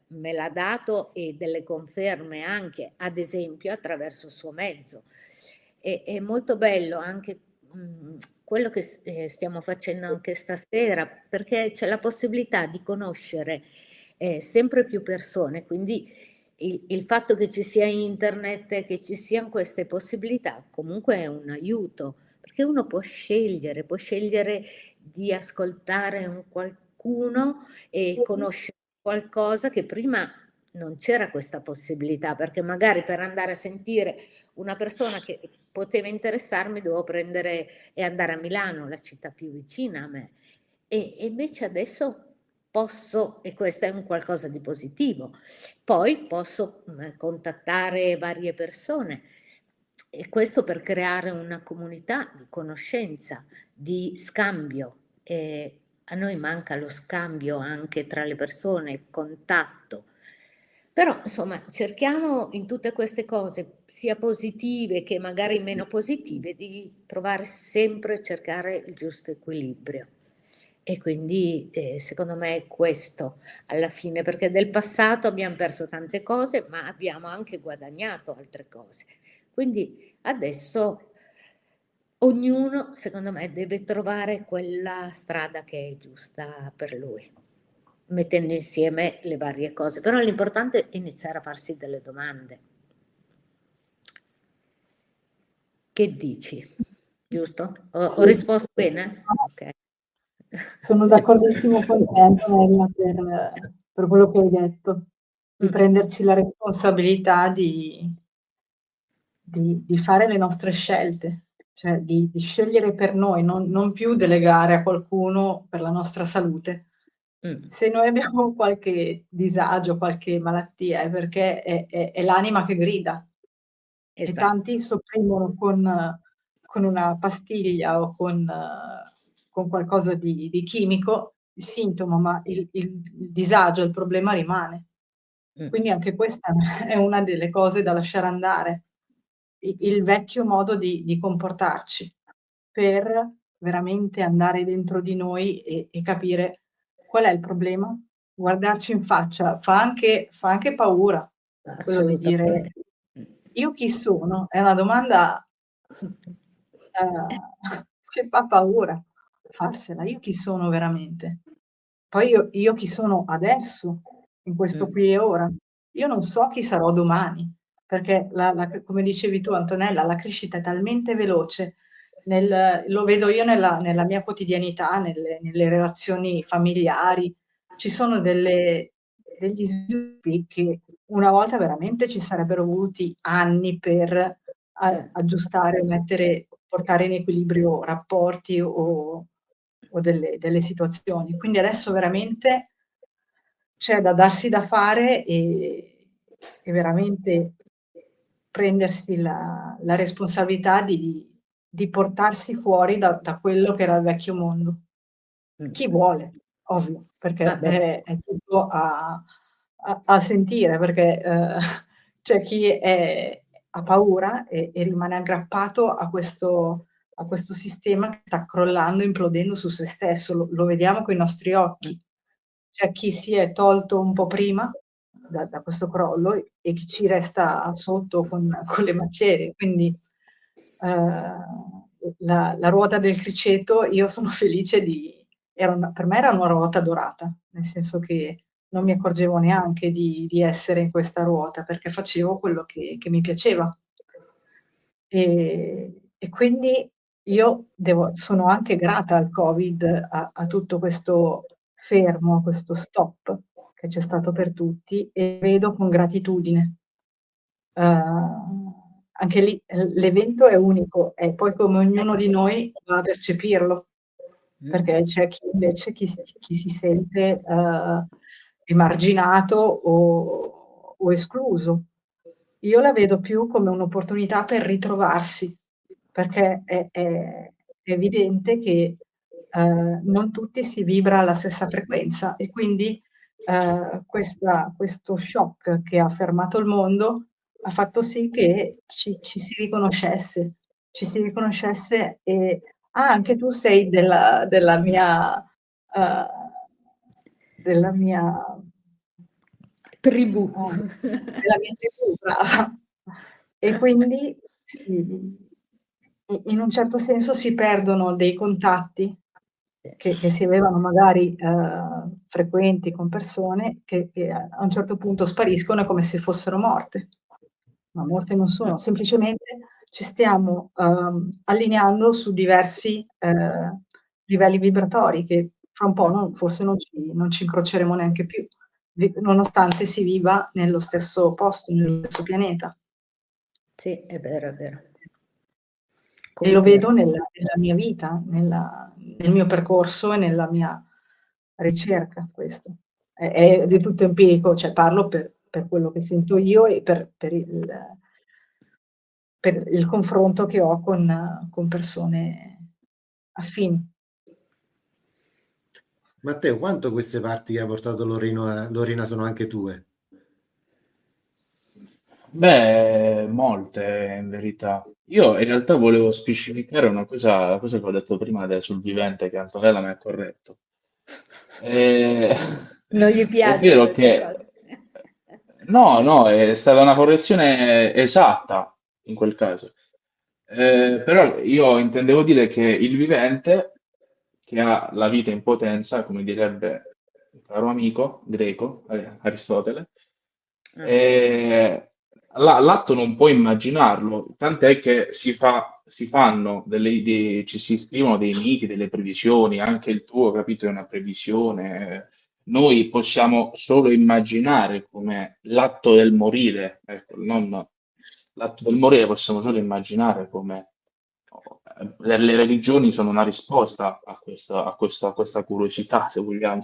me l'ha dato, e delle conferme anche, ad esempio attraverso il suo mezzo. È molto bello anche quello che stiamo facendo anche stasera, perché c'è la possibilità di conoscere sempre più persone, quindi il fatto che ci sia internet, che ci siano queste possibilità, comunque è un aiuto, perché uno può scegliere di ascoltare un qualcuno e conoscere qualcosa che prima non c'era questa possibilità, perché magari per andare a sentire una persona che poteva interessarmi dovevo prendere e andare a Milano, la città più vicina a me, e invece adesso posso, e questo è un qualcosa di positivo, poi posso contattare varie persone, e questo per creare una comunità di conoscenza, di scambio. E a noi manca lo scambio anche tra le persone, il contatto. Però insomma cerchiamo in tutte queste cose, sia positive che magari meno positive, di trovare sempre, cercare il giusto equilibrio. E quindi secondo me è questo alla fine, perché del passato abbiamo perso tante cose, ma abbiamo anche guadagnato altre cose. Quindi adesso ognuno, secondo me, deve trovare quella strada che è giusta per lui, mettendo insieme le varie cose. Però l'importante è iniziare a farsi delle domande. Che dici? Giusto? Ho risposto bene? Ok. Sono d'accordissimo con te, Antonella, per quello che hai detto, di prenderci la responsabilità di fare le nostre scelte, cioè di scegliere per noi, non più delegare a qualcuno per la nostra salute. Se noi abbiamo qualche disagio, qualche malattia, è perché è l'anima che grida. E tanti sopprimono con una pastiglia o con qualcosa di chimico il sintomo, ma il disagio, il problema rimane. Quindi anche questa è una delle cose da lasciare andare, il vecchio modo di comportarci, per veramente andare dentro di noi e capire qual è il problema, guardarci in faccia. Fa anche paura quello di dire: "Io chi sono?" È una domanda che fa paura farsela. Io chi sono veramente? Poi io chi sono adesso, in questo qui e ora? Io non so chi sarò domani, perché come dicevi tu Antonella, la crescita è talmente veloce, lo vedo io nella mia quotidianità, nelle relazioni familiari. Ci sono degli sviluppi che una volta veramente ci sarebbero voluti anni per aggiustare, portare in equilibrio rapporti o delle situazioni. Quindi adesso veramente c'è da darsi da fare e veramente prendersi la responsabilità di portarsi fuori da quello che era il vecchio mondo. Chi vuole, ovvio, perché è tutto a sentire, perché c'è chi ha paura e rimane aggrappato a questo sistema che sta crollando, implodendo su se stesso. Lo vediamo coi nostri occhi. C'è chi si è tolto un po' prima da questo crollo e chi ci resta sotto con le macerie. Quindi la ruota del criceto, io sono felice per me era una ruota dorata, nel senso che non mi accorgevo neanche di essere in questa ruota, perché facevo quello che mi piaceva. E quindi io sono anche grata al Covid, a tutto questo fermo, a questo stop che c'è stato per tutti, e vedo con gratitudine. Anche lì l'evento è unico, è poi come ognuno di noi va a percepirlo. perché c'è chi invece chi si sente emarginato o escluso. Io la vedo più come un'opportunità per ritrovarsi, perché è evidente che non tutti si vibra alla stessa frequenza e quindi questo shock che ha fermato il mondo ha fatto sì che ci si riconoscesse e anche tu sei della mia della mia Tribù. della mia tribù, brava. E quindi in un certo senso si perdono dei contatti che si avevano magari frequenti con persone che a un certo punto spariscono, è come se fossero morte. Ma morte non sono, semplicemente ci stiamo allineando su diversi livelli vibratori che fra un po' forse non ci incroceremo neanche più, nonostante si viva nello stesso posto, nello stesso pianeta. Sì, è vero, è vero. E lo vedo nella mia vita, nel mio percorso e nella mia ricerca questo. È di tutto empirico, cioè parlo per quello che sento io e per il confronto che ho con persone affini. Matteo, quanto queste parti che ha portato Lorena sono anche tue? Beh, molte in verità. Io in realtà volevo specificare una cosa che ho detto prima sul vivente, che Antonella mi ha corretto. Eh, Non gli piace ovvero questa che cosa. no, no, è stata una correzione esatta in quel caso. Però io intendevo dire che il vivente che ha la vita in potenza, come direbbe il caro amico greco, Aristotele, Ah, l'atto non può immaginarlo, tant'è che si fanno ci si scrivono dei miti, delle previsioni, anche il tuo capito è una previsione. Noi possiamo solo immaginare come l'atto del morire, ecco, non l'atto del morire possiamo solo immaginare come le religioni sono una risposta a questa curiosità, se vogliamo,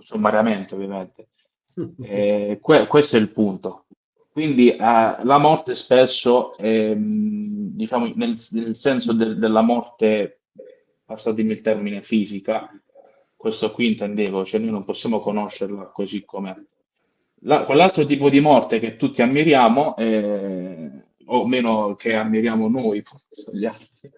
sommariamente ovviamente. Questo è il punto. Quindi la morte spesso, diciamo, nel senso della morte, passatemi il termine fisica, questo qui intendevo, cioè noi non possiamo conoscerla così com'è. Quell'altro tipo di morte che tutti ammiriamo, o meno che ammiriamo noi, forse gli altri,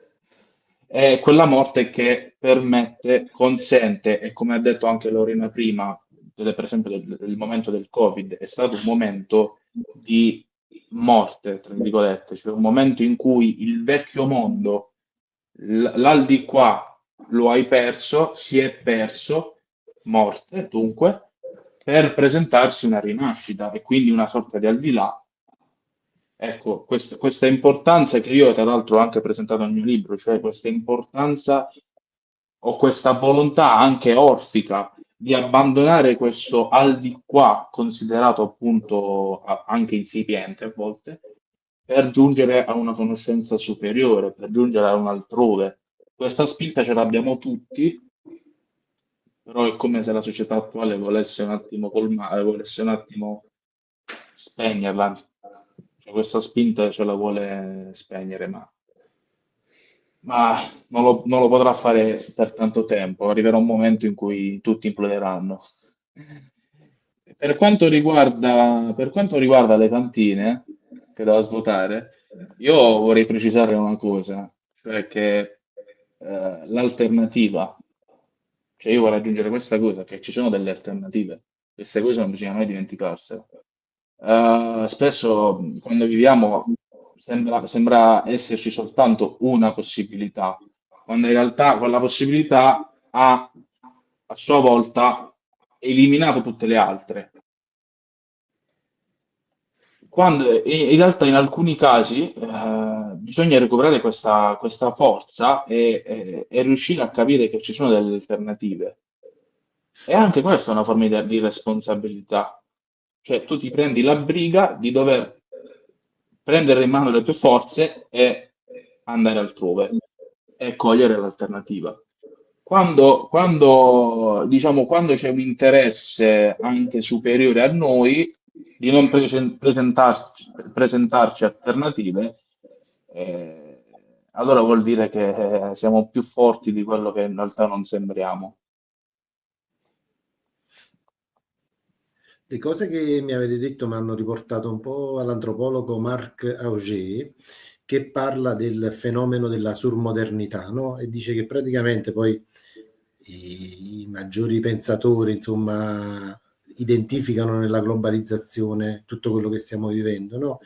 è quella morte che permette, consente, e come ha detto anche Lorena prima, per esempio del momento del Covid, è stato un momento di morte, tra virgolette, cioè un momento in cui il vecchio mondo, l'al di qua lo hai perso, si è perso, morte dunque, per presentarsi una rinascita e quindi una sorta di al di là. Ecco, questa importanza che io tra l'altro ho anche presentato nel mio libro, cioè questa importanza o questa volontà anche orfica di abbandonare questo al di qua, considerato appunto anche insipiente a volte, per giungere a una conoscenza superiore, per giungere a un altrove. Questa spinta ce l'abbiamo tutti, però è come se la società attuale volesse un attimo colmare, volesse un attimo spegnerla. Cioè, questa spinta ce la vuole spegnere, ma non lo potrà fare per tanto tempo. Arriverà un momento in cui tutti imploderanno. Per quanto riguarda le cantine che da svuotare, io vorrei precisare una cosa, cioè che l'alternativa, cioè io vorrei aggiungere questa cosa, che ci sono delle alternative, queste cose non bisogna mai dimenticarsene. Spesso quando viviamo sembra esserci soltanto una possibilità, quando in realtà quella possibilità ha a sua volta eliminato tutte le altre. In realtà in alcuni casi bisogna recuperare questa forza e riuscire a capire che ci sono delle alternative. E anche questa è una forma di responsabilità. Cioè tu ti prendi la briga di dover prendere in mano le tue forze e andare altrove. e cogliere l'alternativa. Diciamo, quando c'è un interesse anche superiore a noi, di non presentarci alternative, eh, allora vuol dire che siamo più forti di quello che in realtà non sembriamo. Le cose che mi avete detto mi hanno riportato un po' all'antropologo Marc Augé, che parla del fenomeno della surmodernità, no? E dice che praticamente poi i maggiori pensatori, insomma, identificano nella globalizzazione tutto quello che stiamo vivendo, no?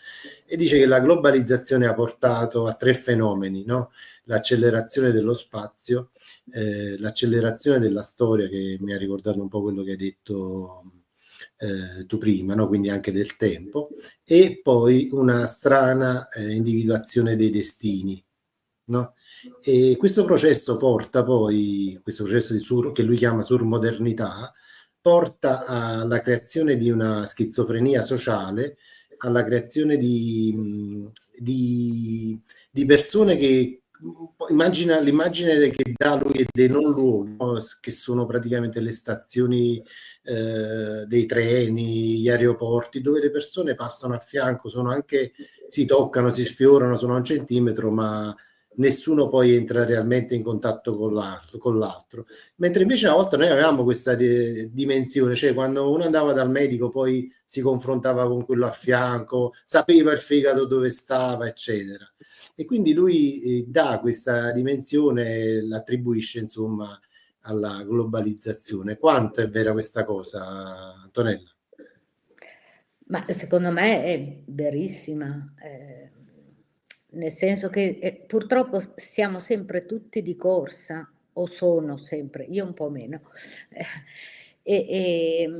E dice che la globalizzazione ha portato a tre fenomeni, no? L'accelerazione dello spazio, l'accelerazione della storia, che mi ha ricordato un po' quello che hai detto tu prima, no? Quindi anche del tempo, e poi una strana individuazione dei destini, no? E questo processo porta poi, questo processo che lui chiama surmodernità, porta alla creazione di una schizofrenia sociale, alla creazione di persone che l'immagine che dà lui dei non luoghi, no? Che sono praticamente le stazioni dei treni, gli aeroporti, dove le persone passano a fianco, sono anche, si toccano, si sfiorano, sono a un centimetro, ma nessuno poi entra realmente in contatto con l'altro. Mentre invece una volta noi avevamo questa dimensione, cioè quando uno andava dal medico poi si confrontava con quello a fianco, sapeva il fegato dove stava, eccetera. E quindi lui dà questa dimensione, l'attribuisce insomma alla globalizzazione. Quanto è vera questa cosa, Antonella? Ma secondo me è verissima, nel senso che purtroppo siamo sempre tutti di corsa, o sono sempre, io un po' meno, e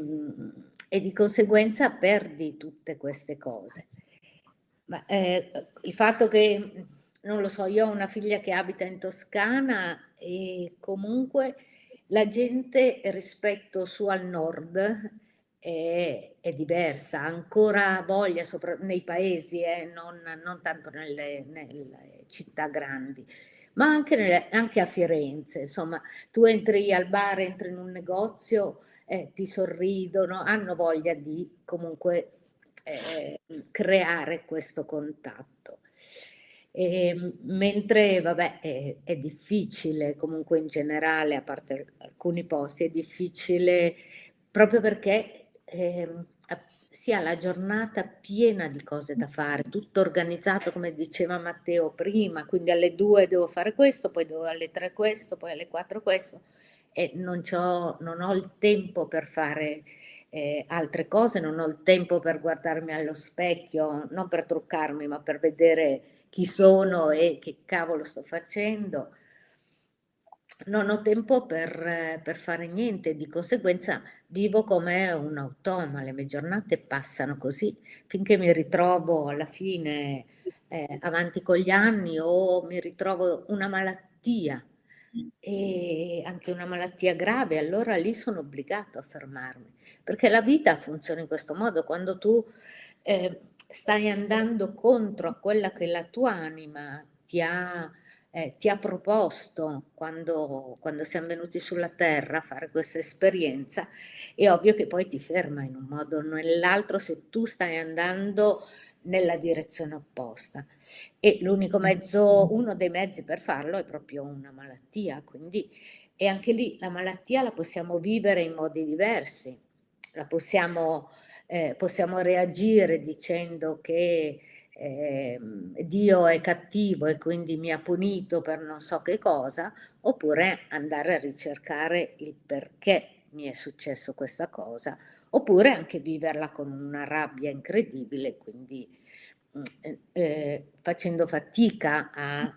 di conseguenza perdi tutte queste cose. Ma il fatto che, non lo so, io ho una figlia che abita in Toscana e comunque la gente rispetto su al nord è diversa, ha ancora voglia nei paesi, non tanto nelle città grandi, ma anche a Firenze, insomma, tu entri al bar, entri in un negozio, ti sorridono, hanno voglia di comunque creare questo contatto. Mentre, vabbè, è difficile comunque in generale, a parte alcuni posti, è difficile proprio perché si ha la giornata piena di cose da fare, tutto organizzato come diceva Matteo prima, quindi alle 2 devo fare questo, poi alle 3 questo, poi alle 4 questo, e non ho il tempo per fare altre cose, non ho il tempo per guardarmi allo specchio, non per truccarmi, ma per vedere chi sono e che cavolo sto facendo. Non ho tempo per fare niente, di conseguenza vivo come un automa, le mie giornate passano così, finché mi ritrovo alla fine avanti con gli anni o mi ritrovo una malattia, e anche una malattia grave, allora lì sono obbligato a fermarmi, perché la vita funziona in questo modo, quando tu stai andando contro a quella che la tua anima ti ha proposto quando siamo venuti sulla Terra a fare questa esperienza, è ovvio che poi ti ferma in un modo o nell'altro se tu stai andando nella direzione opposta. E l'unico mezzo, uno dei mezzi per farlo è proprio una malattia, quindi, e anche lì la malattia la possiamo vivere in modi diversi, possiamo reagire dicendo che Dio è cattivo e quindi mi ha punito per non so che cosa, oppure andare a ricercare il perché mi è successo questa cosa, oppure anche viverla con una rabbia incredibile, quindi facendo fatica a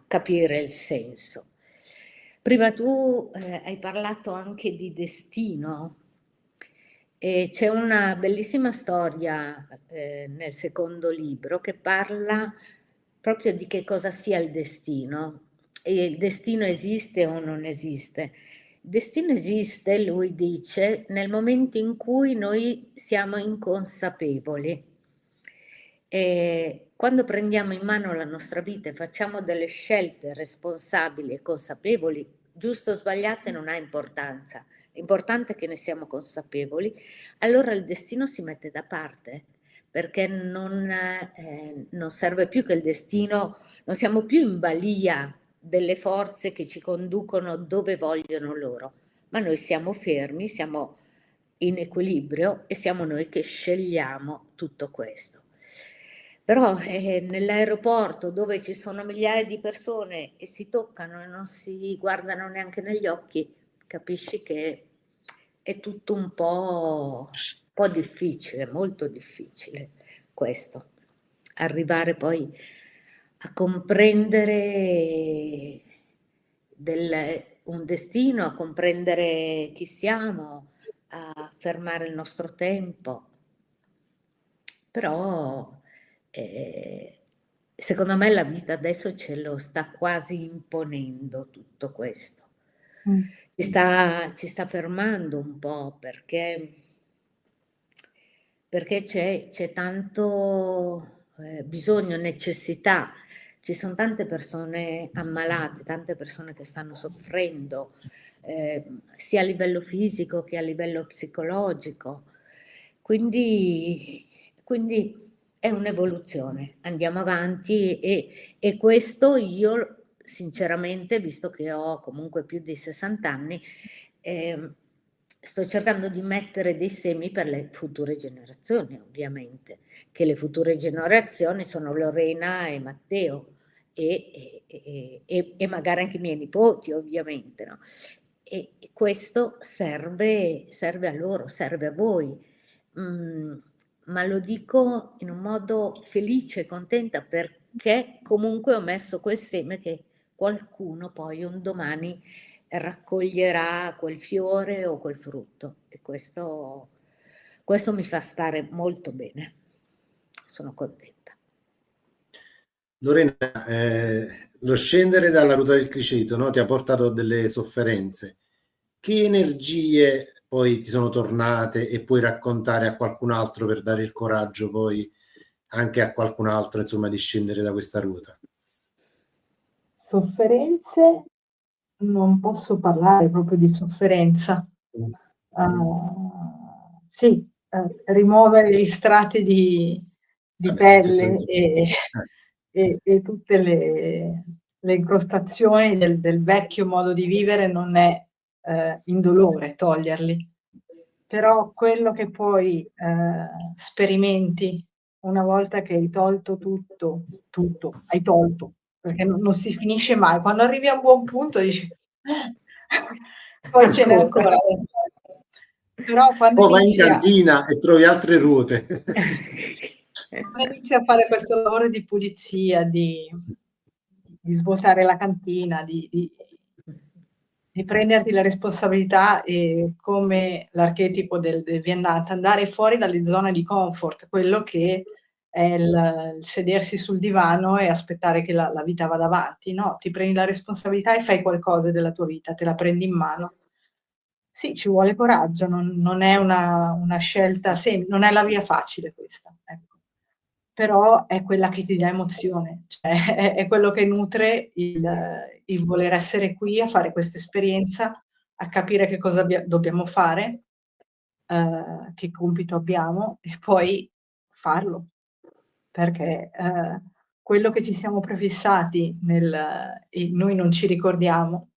capire il senso. Prima tu hai parlato anche di destino. E c'è una bellissima storia nel secondo libro che parla proprio di che cosa sia il destino. E il destino esiste o non esiste? Il destino esiste, lui dice, nel momento in cui noi siamo inconsapevoli. quando prendiamo in mano la nostra vita e facciamo delle scelte responsabili e consapevoli, giusto o sbagliate non ha importanza, l'importante è che ne siamo consapevoli, allora il destino si mette da parte, perché non serve più che il destino, non siamo più in balia delle forze che ci conducono dove vogliono loro, ma noi siamo fermi, siamo in equilibrio e siamo noi che scegliamo tutto questo. Però nell'aeroporto dove ci sono migliaia di persone e si toccano e non si guardano neanche negli occhi, capisci che è tutto un po' difficile, molto difficile questo. Arrivare poi a comprendere un destino, a comprendere chi siamo, a fermare il nostro tempo. Però secondo me la vita adesso ce lo sta quasi imponendo tutto questo. Ci sta fermando un po' perché c'è tanto bisogno, necessità. Ci sono tante persone ammalate, tante persone che stanno soffrendo, sia a livello fisico che a livello psicologico. Quindi è un'evoluzione, andiamo avanti e questo io sinceramente, visto che ho comunque più di 60 anni, sto cercando di mettere dei semi per le future generazioni, ovviamente, che le future generazioni sono Lorena e Matteo e magari anche i miei nipoti, ovviamente, no? E questo serve a loro, serve a voi. Ma lo dico in un modo felice, contenta, perché comunque ho messo quel seme che qualcuno poi un domani raccoglierà quel fiore o quel frutto, e questo mi fa stare molto bene, sono contenta. Lorena, lo scendere dalla ruota del criceto, no, ti ha portato delle sofferenze. Che energie poi ti sono tornate e puoi raccontare a qualcun altro per dare il coraggio poi anche a qualcun altro, insomma, di scendere da questa ruota? Sofferenze, non posso parlare proprio di sofferenza. Sì, rimuovere gli strati di pelle e tutte le incrostazioni del vecchio modo di vivere non è indolore toglierli. Però quello che poi sperimenti una volta che hai tolto tutto, hai tolto, perché non si finisce mai. Quando arrivi a un buon punto dici, poi ce n'è ancora. Però quando vai in cantina e trovi altre ruote. Quando inizi a fare questo lavoro di pulizia, di svuotare la cantina, di prenderti la responsabilità e come l'archetipo del viandante, andare fuori dalle zone di comfort, quello che è il sedersi sul divano e aspettare che la vita vada avanti, no? Ti prendi la responsabilità e fai qualcosa della tua vita, te la prendi in mano. Sì, ci vuole coraggio, non è una scelta semplice, non è la via facile questa, ecco. Però è quella che ti dà emozione, cioè è quello che nutre il voler essere qui a fare questa esperienza, a capire che cosa dobbiamo fare, che compito abbiamo e poi farlo. Perché quello che ci siamo prefissati e noi non ci ricordiamo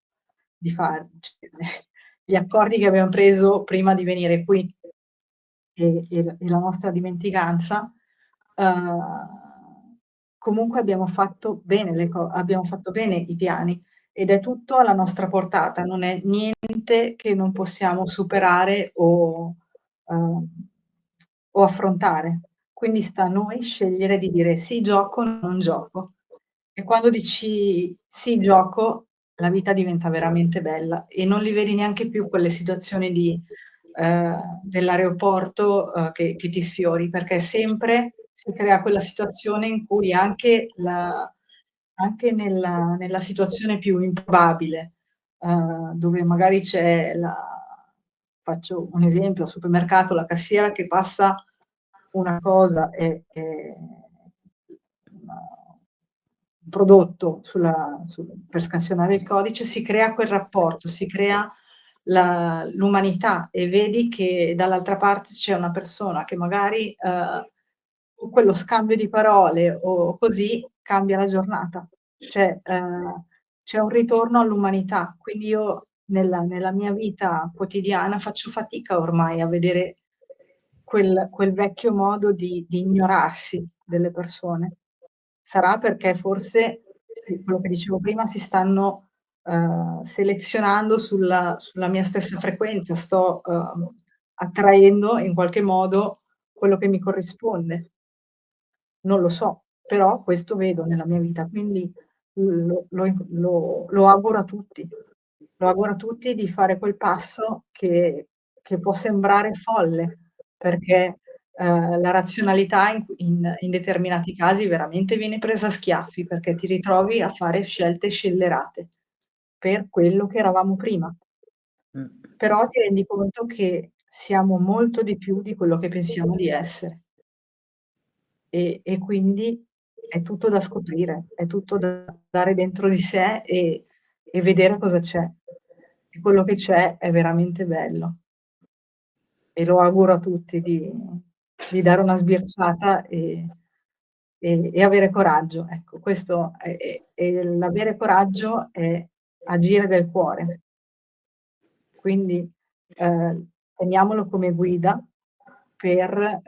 di fare, cioè, gli accordi che abbiamo preso prima di venire qui e la nostra dimenticanza, comunque abbiamo fatto bene abbiamo fatto bene i piani ed è tutto alla nostra portata, non è niente che non possiamo superare o affrontare. Quindi sta a noi scegliere di dire sì gioco o non gioco. E quando dici sì gioco, la vita diventa veramente bella e non li vedi neanche più quelle situazioni dell'aeroporto che ti sfiori, perché sempre si crea quella situazione in cui anche nella situazione più improbabile, dove magari c'è faccio un esempio, al supermercato, la cassiera che passa una cosa prodotto per scansionare il codice, si crea quel rapporto, si crea l'umanità, e vedi che dall'altra parte c'è una persona che magari con quello scambio di parole o così cambia la giornata. Cioè, c'è un ritorno all'umanità. Quindi io nella mia vita quotidiana faccio fatica ormai a vedere quel vecchio modo di ignorarsi delle persone. Sarà perché forse, quello che dicevo prima, si stanno selezionando sulla mia stessa frequenza, sto attraendo in qualche modo quello che mi corrisponde. Non lo so, però questo vedo nella mia vita, quindi lo auguro a tutti. Lo auguro a tutti di fare quel passo che può sembrare folle, perché la razionalità in determinati casi veramente viene presa a schiaffi, perché ti ritrovi a fare scelte scellerate per quello che eravamo prima. Però ti rendi conto che siamo molto di più di quello che pensiamo di essere. E quindi è tutto da scoprire, è tutto da dare dentro di sé e vedere cosa c'è. E quello che c'è è veramente bello. E lo auguro a tutti di dare una sbirciata e avere coraggio. Ecco, questo l'avere coraggio è agire del cuore. Quindi teniamolo come guida per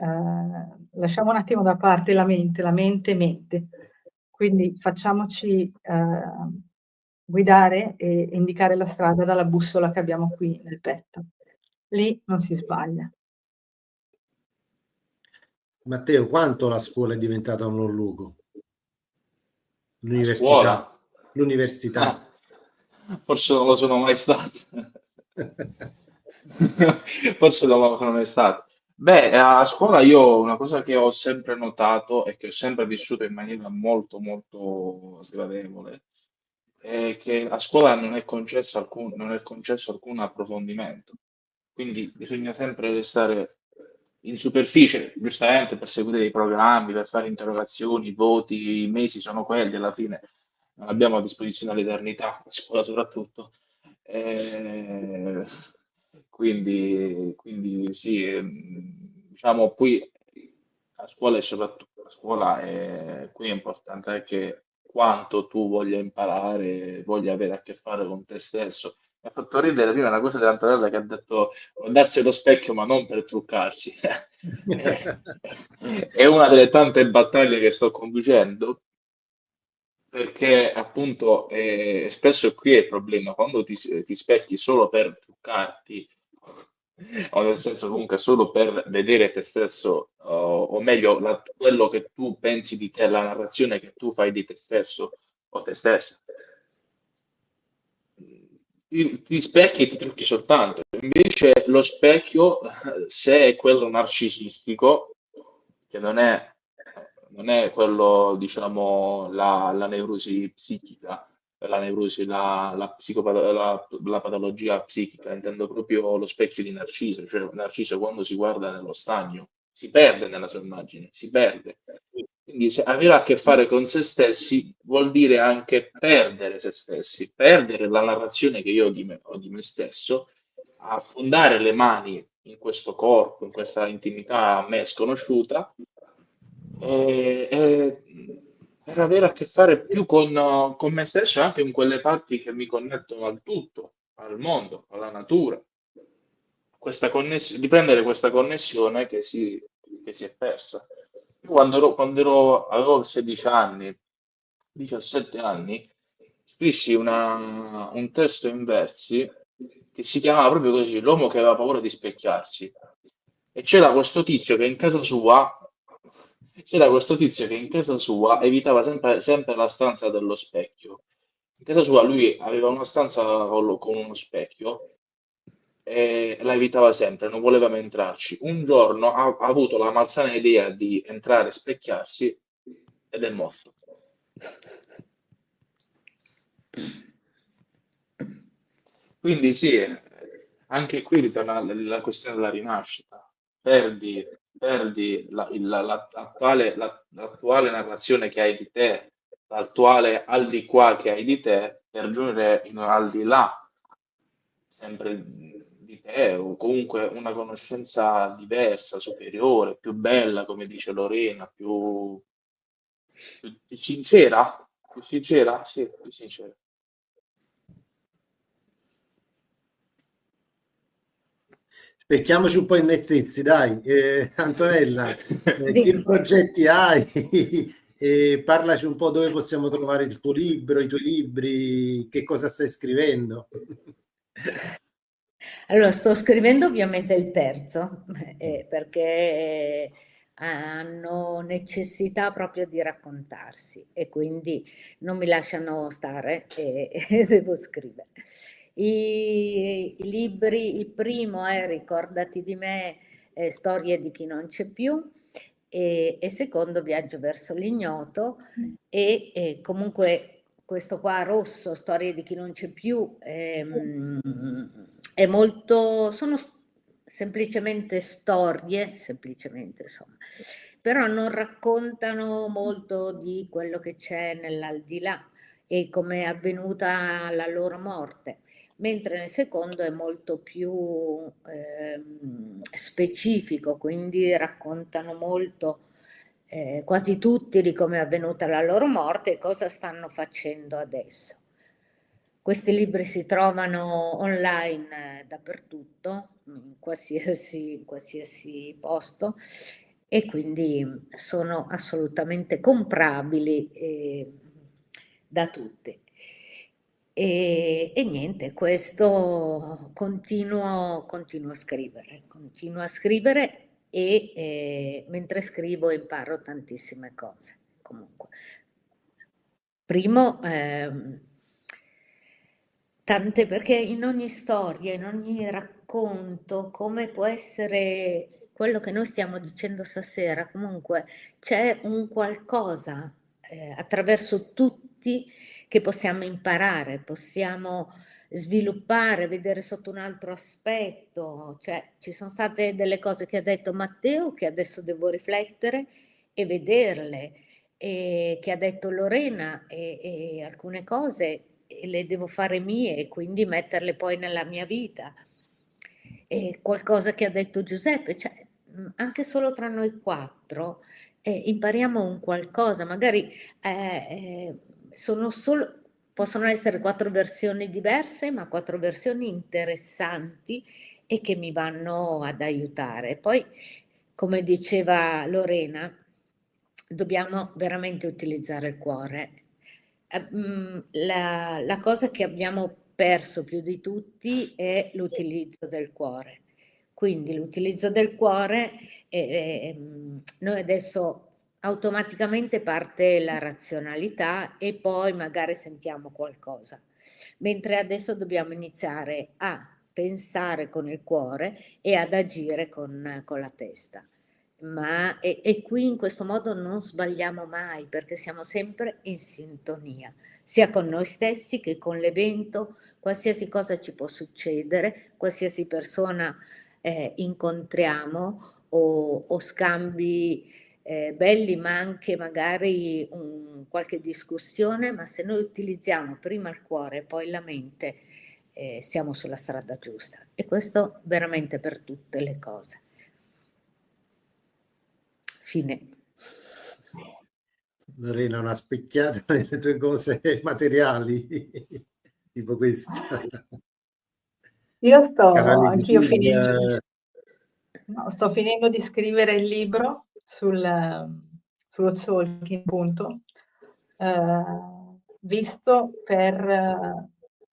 lasciamo un attimo da parte la mente mente. Quindi facciamoci guidare e indicare la strada dalla bussola che abbiamo qui nel petto. Lì non si sbaglia. Matteo, quanto la scuola è diventata un luogo? La L'università. scuola? L'università. Forse non lo sono mai stato. Forse non lo sono mai stato. Beh, a scuola io una cosa che ho sempre notato e che ho sempre vissuto in maniera molto, molto sgradevole è che a scuola non è concesso alcun approfondimento. Quindi bisogna sempre restare in superficie, giustamente per seguire dei programmi, per fare interrogazioni, voti, i mesi sono quelli, alla fine non abbiamo a disposizione l'eternità, a scuola soprattutto. Eh, quindi sì, diciamo qui a scuola e soprattutto a scuola qui è importante anche quanto tu voglia imparare, voglia avere a che fare con te stesso. Mi ha fatto ridere prima una cosa dell'Antonella che ha detto guardarsi allo specchio ma non per truccarsi. È una delle tante battaglie che sto conducendo perché appunto spesso qui è il problema, quando ti specchi solo per truccarti, o nel senso comunque solo per vedere te stesso, o meglio quello che tu pensi di te, la narrazione che tu fai di te stesso o te stessa. Ti specchi e ti trucchi soltanto. Invece lo specchio, se è quello narcisistico, che non è quello, diciamo, la nevrosi psichica, la nevrosi, la patologia psichica, intendo proprio lo specchio di Narciso, cioè Narciso quando si guarda nello stagno si perde nella sua immagine, si perde. Quindi se avere a che fare con se stessi vuol dire anche perdere se stessi, perdere la narrazione che io ho di me stesso, affondare le mani in questo corpo, in questa intimità a me sconosciuta, e per avere a che fare più con me stesso e anche in quelle parti che mi connettono al tutto, al mondo, alla natura. Riprendere questa connessione che si è persa. Io avevo 16 anni, 17 anni, scrissi un testo in versi che si chiamava proprio così, L'uomo che aveva paura di specchiarsi. E c'era questo tizio che in casa sua evitava sempre, sempre la stanza dello specchio. In casa sua lui aveva una stanza con uno specchio e la evitava sempre, non voleva mai entrarci. Un giorno ha avuto la malsana idea di entrare e specchiarsi ed è morto. Quindi sì, anche qui ritorna la questione della rinascita. Perdi perdi l'attuale narrazione che hai di te, l'attuale al di qua che hai di te, per giungere al di là sempre di te, o comunque una conoscenza diversa, superiore, più bella, come dice Lorena, più sincera? Più sincera? Sì, più sincera. Specchiamoci un po' in Netflix, dai. Antonella, che Dimmi. progetti hai? Parlaci un po' dove possiamo trovare il tuo libro, i tuoi libri, che cosa stai scrivendo. Allora, sto scrivendo ovviamente il terzo, perché hanno necessità proprio di raccontarsi e quindi non mi lasciano stare e devo scrivere. I libri, il primo è Ricordati di me, Storie di chi non c'è più, e secondo Viaggio verso l'ignoto, e comunque questo qua rosso, Storie di chi non c'è più, è molto, sono semplicemente storie, semplicemente insomma, però non raccontano molto di quello che c'è nell'aldilà e come è avvenuta la loro morte, mentre nel secondo è molto più specifico, quindi raccontano molto quasi tutti di come è avvenuta la loro morte e cosa stanno facendo adesso. Questi libri si trovano online dappertutto, in qualsiasi posto, e quindi sono assolutamente comprabili da tutti. E niente, questo continuo a scrivere e mentre scrivo imparo tantissime cose comunque. Primo, tante, perché in ogni storia, in ogni racconto, come può essere quello che noi stiamo dicendo stasera, comunque c'è un qualcosa attraverso tutti che possiamo imparare, possiamo sviluppare, vedere sotto un altro aspetto. Cioè, ci sono state delle cose che ha detto Matteo che adesso devo riflettere e vederle, e che ha detto Lorena, e alcune cose le devo fare mie e quindi metterle poi nella mia vita. E qualcosa che ha detto Giuseppe, cioè, anche solo tra noi quattro impariamo un qualcosa, magari possono essere 4 versioni diverse, ma 4 versioni interessanti e che mi vanno ad aiutare. Poi, come diceva Lorena, dobbiamo veramente utilizzare il cuore. La cosa che abbiamo perso più di tutti è l'utilizzo del cuore. Quindi l'utilizzo del cuore, noi adesso automaticamente parte la razionalità e poi magari sentiamo qualcosa, mentre adesso dobbiamo iniziare a pensare con il cuore e ad agire con la testa. E qui in questo modo non sbagliamo mai perché siamo sempre in sintonia, sia con noi stessi che con l'evento, qualsiasi cosa ci può succedere, qualsiasi persona incontriamo o scambi belli, ma anche magari qualche discussione, ma se noi utilizziamo prima il cuore e poi la mente, siamo sulla strada giusta. E questo veramente per tutte le cose. Fine. Lorena, una specchiata nelle tue cose materiali, tipo questa. Io sto Canali anch'io YouTube. sto finendo di scrivere il libro sullo Tzolk'in, appunto, visto per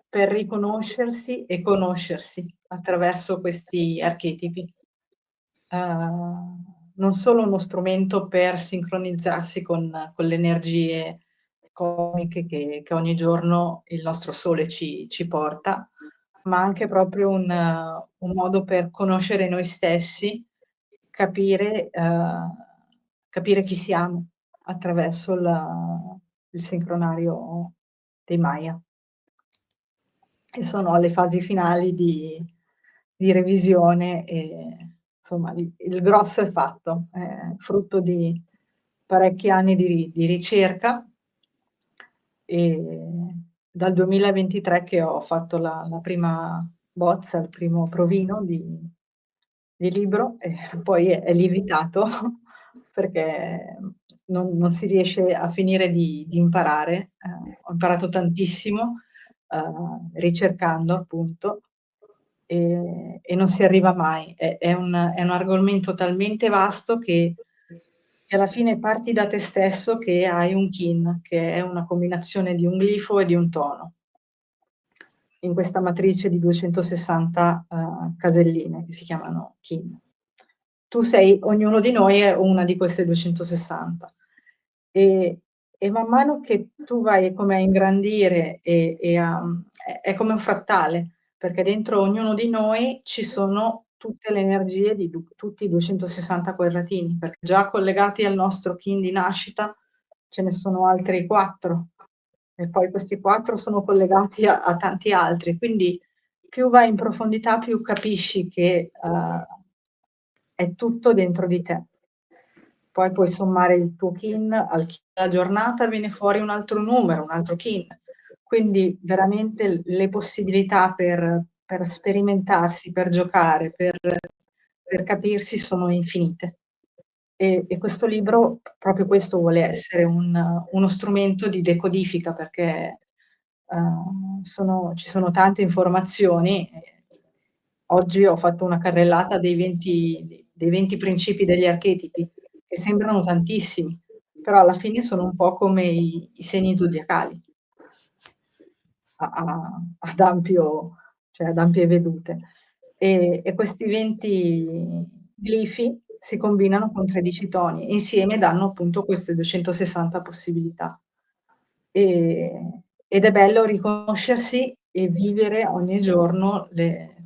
riconoscersi e conoscersi attraverso questi archetipi. Non solo uno strumento per sincronizzarsi con le energie cosmiche che ogni giorno il nostro sole ci porta, ma anche proprio un modo per conoscere noi stessi, capire chi siamo attraverso il sincronario dei Maya. E sono alle fasi finali di revisione insomma, il grosso è fatto, è frutto di parecchi anni di ricerca, e dal 2023 che ho fatto la prima bozza, il primo provino di libro, e poi è lievitato perché non si riesce a finire di imparare. Ho imparato tantissimo ricercando, appunto, e non si arriva mai. È un argomento talmente vasto che alla fine parti da te stesso che hai un kin, che è una combinazione di un glifo e di un tono, in questa matrice di 260 caselline che si chiamano kin. Ognuno di noi è una di queste 260. E man mano che tu vai come a ingrandire è come un frattale, perché dentro ognuno di noi ci sono tutte le energie di tutti i 260 quadratini, perché già collegati al nostro kin di nascita ce ne sono altri 4, e poi questi 4 sono collegati a tanti altri, quindi più vai in profondità più capisci che è tutto dentro di te. Poi puoi sommare il tuo kin al kin della giornata, viene fuori un altro numero, un altro kin. Quindi veramente le possibilità per sperimentarsi, per giocare, per capirsi sono infinite. E questo libro, proprio questo vuole essere uno strumento di decodifica, perché ci sono tante informazioni. Oggi ho fatto una carrellata dei 20 principi degli archetipi, che sembrano tantissimi, però alla fine sono un po' come i segni zodiacali, ad ampie vedute. E questi 20 glifi si combinano con 13 toni, e insieme danno appunto queste 260 possibilità. Ed è bello riconoscersi e vivere ogni giorno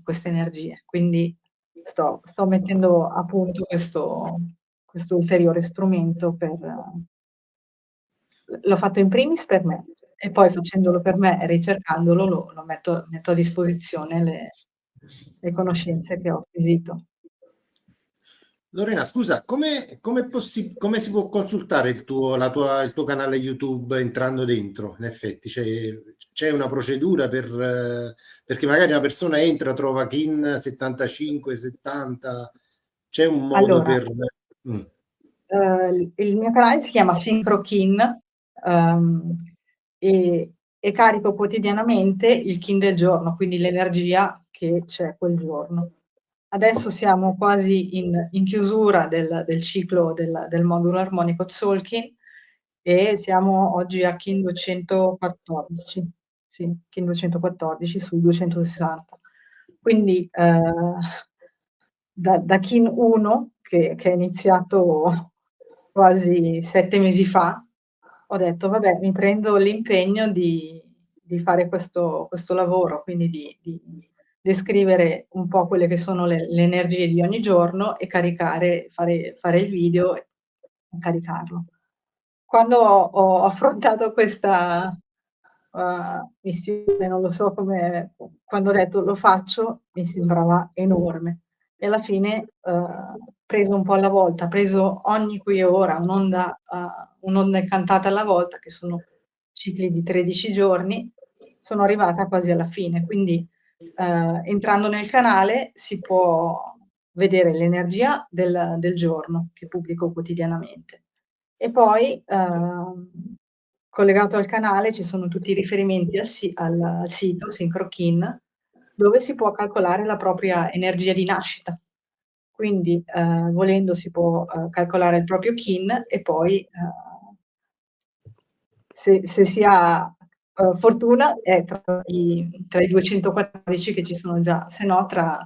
queste energie. Quindi sto mettendo a punto questo ulteriore strumento l'ho fatto in primis per me, e poi facendolo per me e ricercandolo lo metto a disposizione le conoscenze che ho acquisito. Lorena, scusa, come si può consultare il tuo canale YouTube entrando dentro? In effetti, c'è una procedura perché magari una persona entra, trova Kin 75, 70, c'è un modo Allora, per... il mio canale si chiama SyncroKin, e carico quotidianamente il kin del giorno, quindi l'energia che c'è quel giorno. Adesso siamo quasi in chiusura del ciclo del modulo armonico Tzolk'in, e siamo oggi a Kin 214, sì, Kin 214 su 260. Quindi da Kin 1, che è iniziato quasi 7 mesi fa, ho detto vabbè, mi prendo l'impegno di fare questo lavoro, quindi di descrivere un po' quelle che sono le energie di ogni giorno, e fare il video e caricarlo. Quando ho affrontato questa missione, non lo so come, quando ho detto lo faccio, mi sembrava enorme, e alla fine, preso un po' alla volta, preso ogni qui e ora, un'onda incantata alla volta, che sono cicli di 13 giorni, sono arrivata quasi alla fine. Quindi entrando nel canale si può vedere l'energia del giorno che pubblico quotidianamente, e poi collegato al canale ci sono tutti i riferimenti al sito SyncroKin, dove si può calcolare la propria energia di nascita. Quindi volendo si può calcolare il proprio kin, e poi se si ha fortuna è tra i 214 che ci sono già, se no tra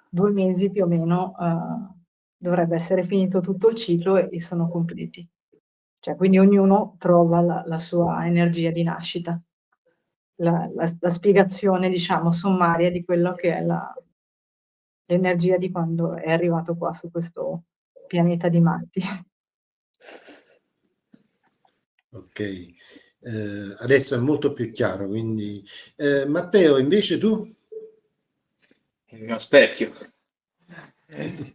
2 mesi più o meno dovrebbe essere finito tutto il ciclo e sono completi. Cioè, quindi ognuno trova la sua energia di nascita, la spiegazione, diciamo, sommaria di quello che è l'energia di quando è arrivato qua su questo pianeta di matti. Ok, adesso è molto più chiaro, quindi... Matteo, invece tu? Il mio specchio.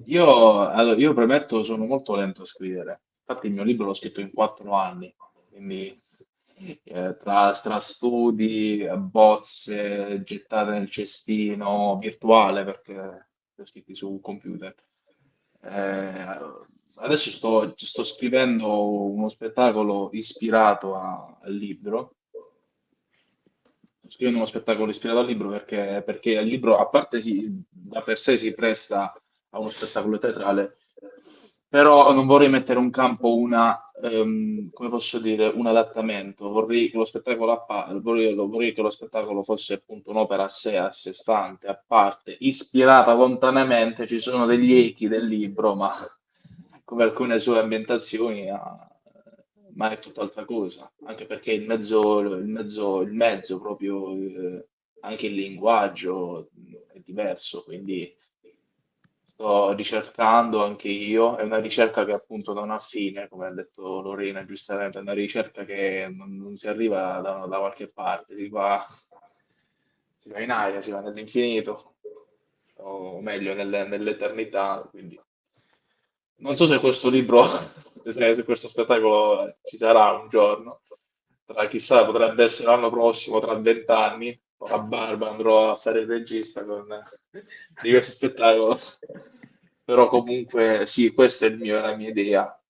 Io premetto, sono molto lento a scrivere. Infatti il mio libro l'ho scritto in 4 anni, quindi tra studi, bozze gettate nel cestino virtuale perché li ho scritti su computer. Eh, Adesso sto scrivendo uno spettacolo ispirato al libro. Sto scrivendo uno spettacolo ispirato al libro perché il libro, a parte da per sé si presta a uno spettacolo teatrale, però non vorrei mettere in campo come posso dire, un adattamento. Vorrei che lo spettacolo, vorrei che lo spettacolo fosse appunto un'opera a sé stante, a parte, ispirata lontanamente. Ci sono degli echi del libro, ma come alcune sue ambientazioni, ma è tutt'altra cosa, anche perché il mezzo proprio, anche il linguaggio è diverso, quindi sto ricercando anche io, è una ricerca che appunto non ha fine, come ha detto Lorena giustamente, è una ricerca che non si arriva da qualche parte, si va in aria, si va nell'infinito, o meglio nell'eternità, quindi non so se questo libro, se questo spettacolo ci sarà un giorno, chissà, potrebbe essere l'anno prossimo, tra 20 anni, ho la barba, andrò a fare il regista di questo spettacolo. Però comunque sì, questa è la mia idea.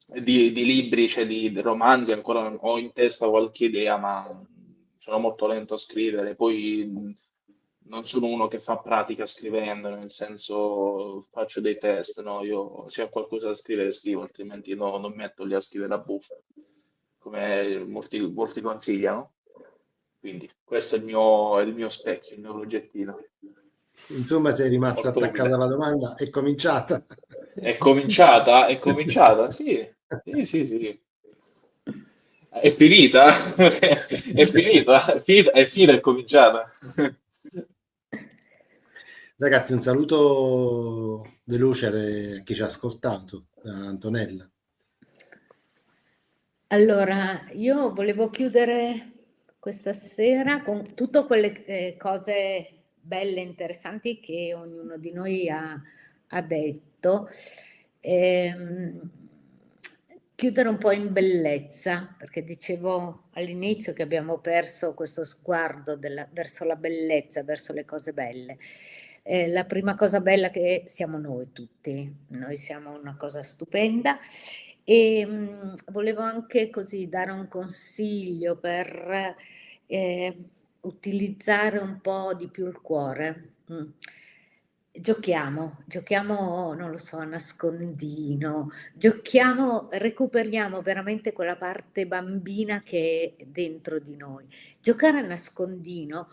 Di libri, cioè di romanzi, ancora non ho in testa qualche idea, ma sono molto lento a scrivere. Poi non sono uno che fa pratica scrivendo, nel senso faccio dei test, no? Io se ho qualcosa da scrivere scrivo, altrimenti no, non metto lì a scrivere a buffa, come molti consigliano. Quindi questo è il mio specchio, il mio progettino. Insomma, sei rimasto Molto attaccato umile. alla domanda, è cominciata. È cominciata? È cominciata? Sì, sì, sì, sì. È finita? È finita? È finita, è cominciata. Ragazzi, un saluto veloce a chi ci ha ascoltato, da Antonella. Allora, io volevo chiudere questa sera con tutte quelle cose belle, interessanti che ognuno di noi ha detto. Ehm, Chiudere un po' in bellezza, perché dicevo all'inizio che abbiamo perso questo sguardo verso la bellezza, verso le cose belle. La prima cosa bella che siamo noi tutti, noi siamo una cosa stupenda e volevo anche così dare un consiglio per utilizzare un po' di più il cuore. Giochiamo, non lo so, a nascondino, giochiamo, recuperiamo veramente quella parte bambina che è dentro di noi. Giocare a nascondino,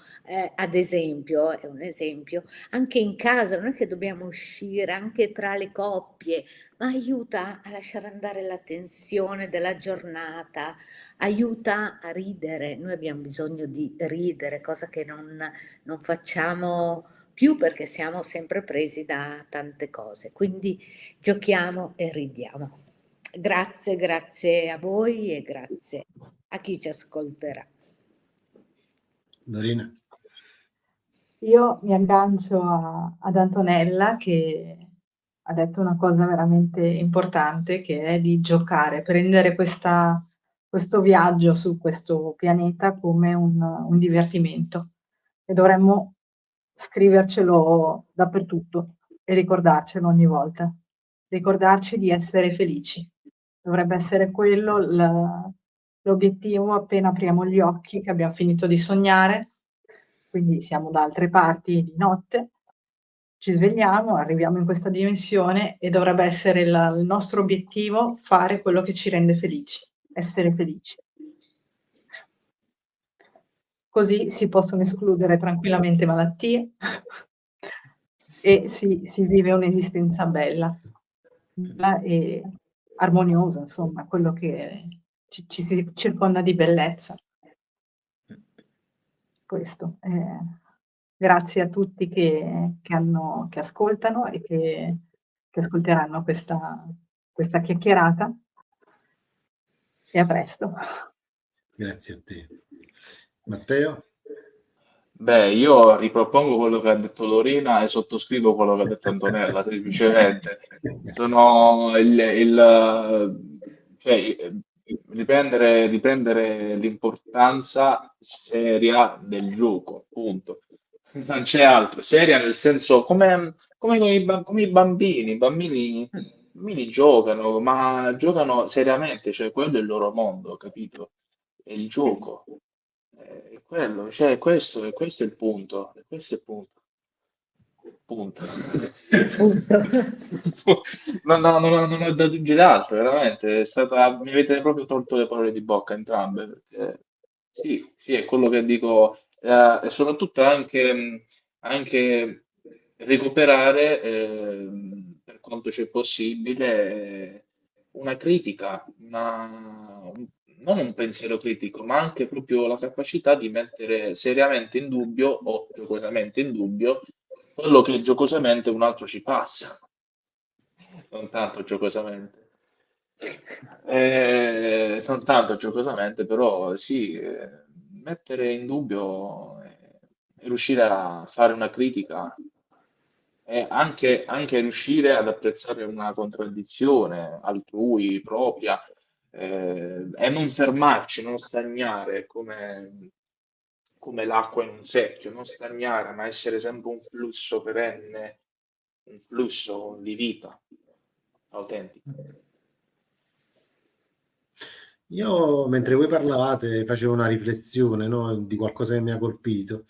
ad esempio, è un esempio, anche in casa, non è che dobbiamo uscire, anche tra le coppie, ma aiuta a lasciare andare la tensione della giornata, aiuta a ridere. Noi abbiamo bisogno di ridere, cosa che non facciamo più perché siamo sempre presi da tante cose. Quindi giochiamo e ridiamo. Grazie, grazie a voi e grazie a chi ci ascolterà. Dorina. Io mi aggancio ad Antonella che ha detto una cosa veramente importante, che è di giocare, prendere questo viaggio su questo pianeta come un divertimento, e dovremmo scrivercelo dappertutto e ricordarcelo ogni volta, ricordarci di essere felici. Dovrebbe essere quello l'obiettivo appena apriamo gli occhi, che abbiamo finito di sognare, quindi siamo da altre parti di notte, ci svegliamo, arriviamo in questa dimensione e dovrebbe essere il nostro obiettivo fare quello che ci rende felici, essere felici. Così si possono escludere tranquillamente malattie e si vive un'esistenza bella e armoniosa, insomma, quello che ci si circonda di bellezza. Questo. Grazie a tutti che ascoltano e che ascolteranno questa chiacchierata, e a presto. Grazie a te. Matteo? Beh, io ripropongo quello che ha detto Lorena e sottoscrivo quello che ha detto Antonella, semplicemente. Sono cioè, riprendere l'importanza seria del gioco, punto. Non c'è altro. Seria nel senso, come come i bambini giocano, ma giocano seriamente, cioè quello è il loro mondo, capito? È il gioco. È quello, cioè questo è il punto, questo è il punto. Punto. Punto. Non ho da aggiungere altro, veramente. Mi avete proprio tolto le parole di bocca entrambe, perché sì, sì, è quello che dico, e soprattutto anche recuperare, per quanto c'è possibile, una critica, non un pensiero critico, ma anche proprio la capacità di mettere seriamente in dubbio o giocosamente in dubbio quello che giocosamente un altro ci passa, non tanto giocosamente. Non tanto giocosamente, però sì, mettere in dubbio e riuscire a fare una critica e anche riuscire ad apprezzare una contraddizione altrui, propria, e non fermarci, non stagnare come l'acqua in un secchio, non stagnare, ma essere sempre un flusso perenne, un flusso di vita autentico. Io, mentre voi parlavate, facevo una riflessione, no, di qualcosa che mi ha colpito.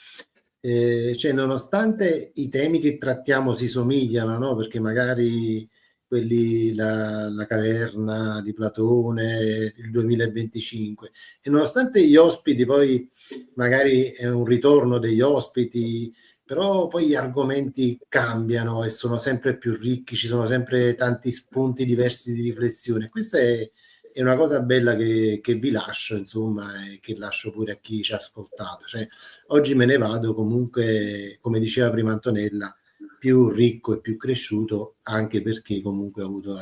Cioè, nonostante i temi che trattiamo si somigliano, no, perché magari quelli, la caverna di Platone, il 2025, e nonostante gli ospiti, poi magari è un ritorno degli ospiti, però poi gli argomenti cambiano e sono sempre più ricchi, ci sono sempre tanti spunti diversi di riflessione. Questa è una cosa bella che vi lascio, insomma, e che lascio pure a chi ci ha ascoltato. Cioè, oggi me ne vado comunque, come diceva prima Antonella, più ricco e più cresciuto, anche perché comunque ho avuto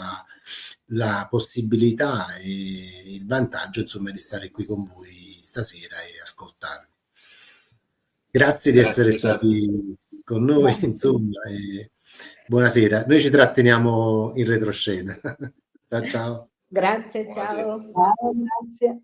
la possibilità e il vantaggio, insomma, di stare qui con voi stasera e ascoltarvi. Grazie di Grazie essere Giuseppe. stati con noi, Grazie. insomma, e buonasera. Noi ci tratteniamo in retroscena. Ciao ciao. Grazie, Buonasera. ciao. Ciao, grazie.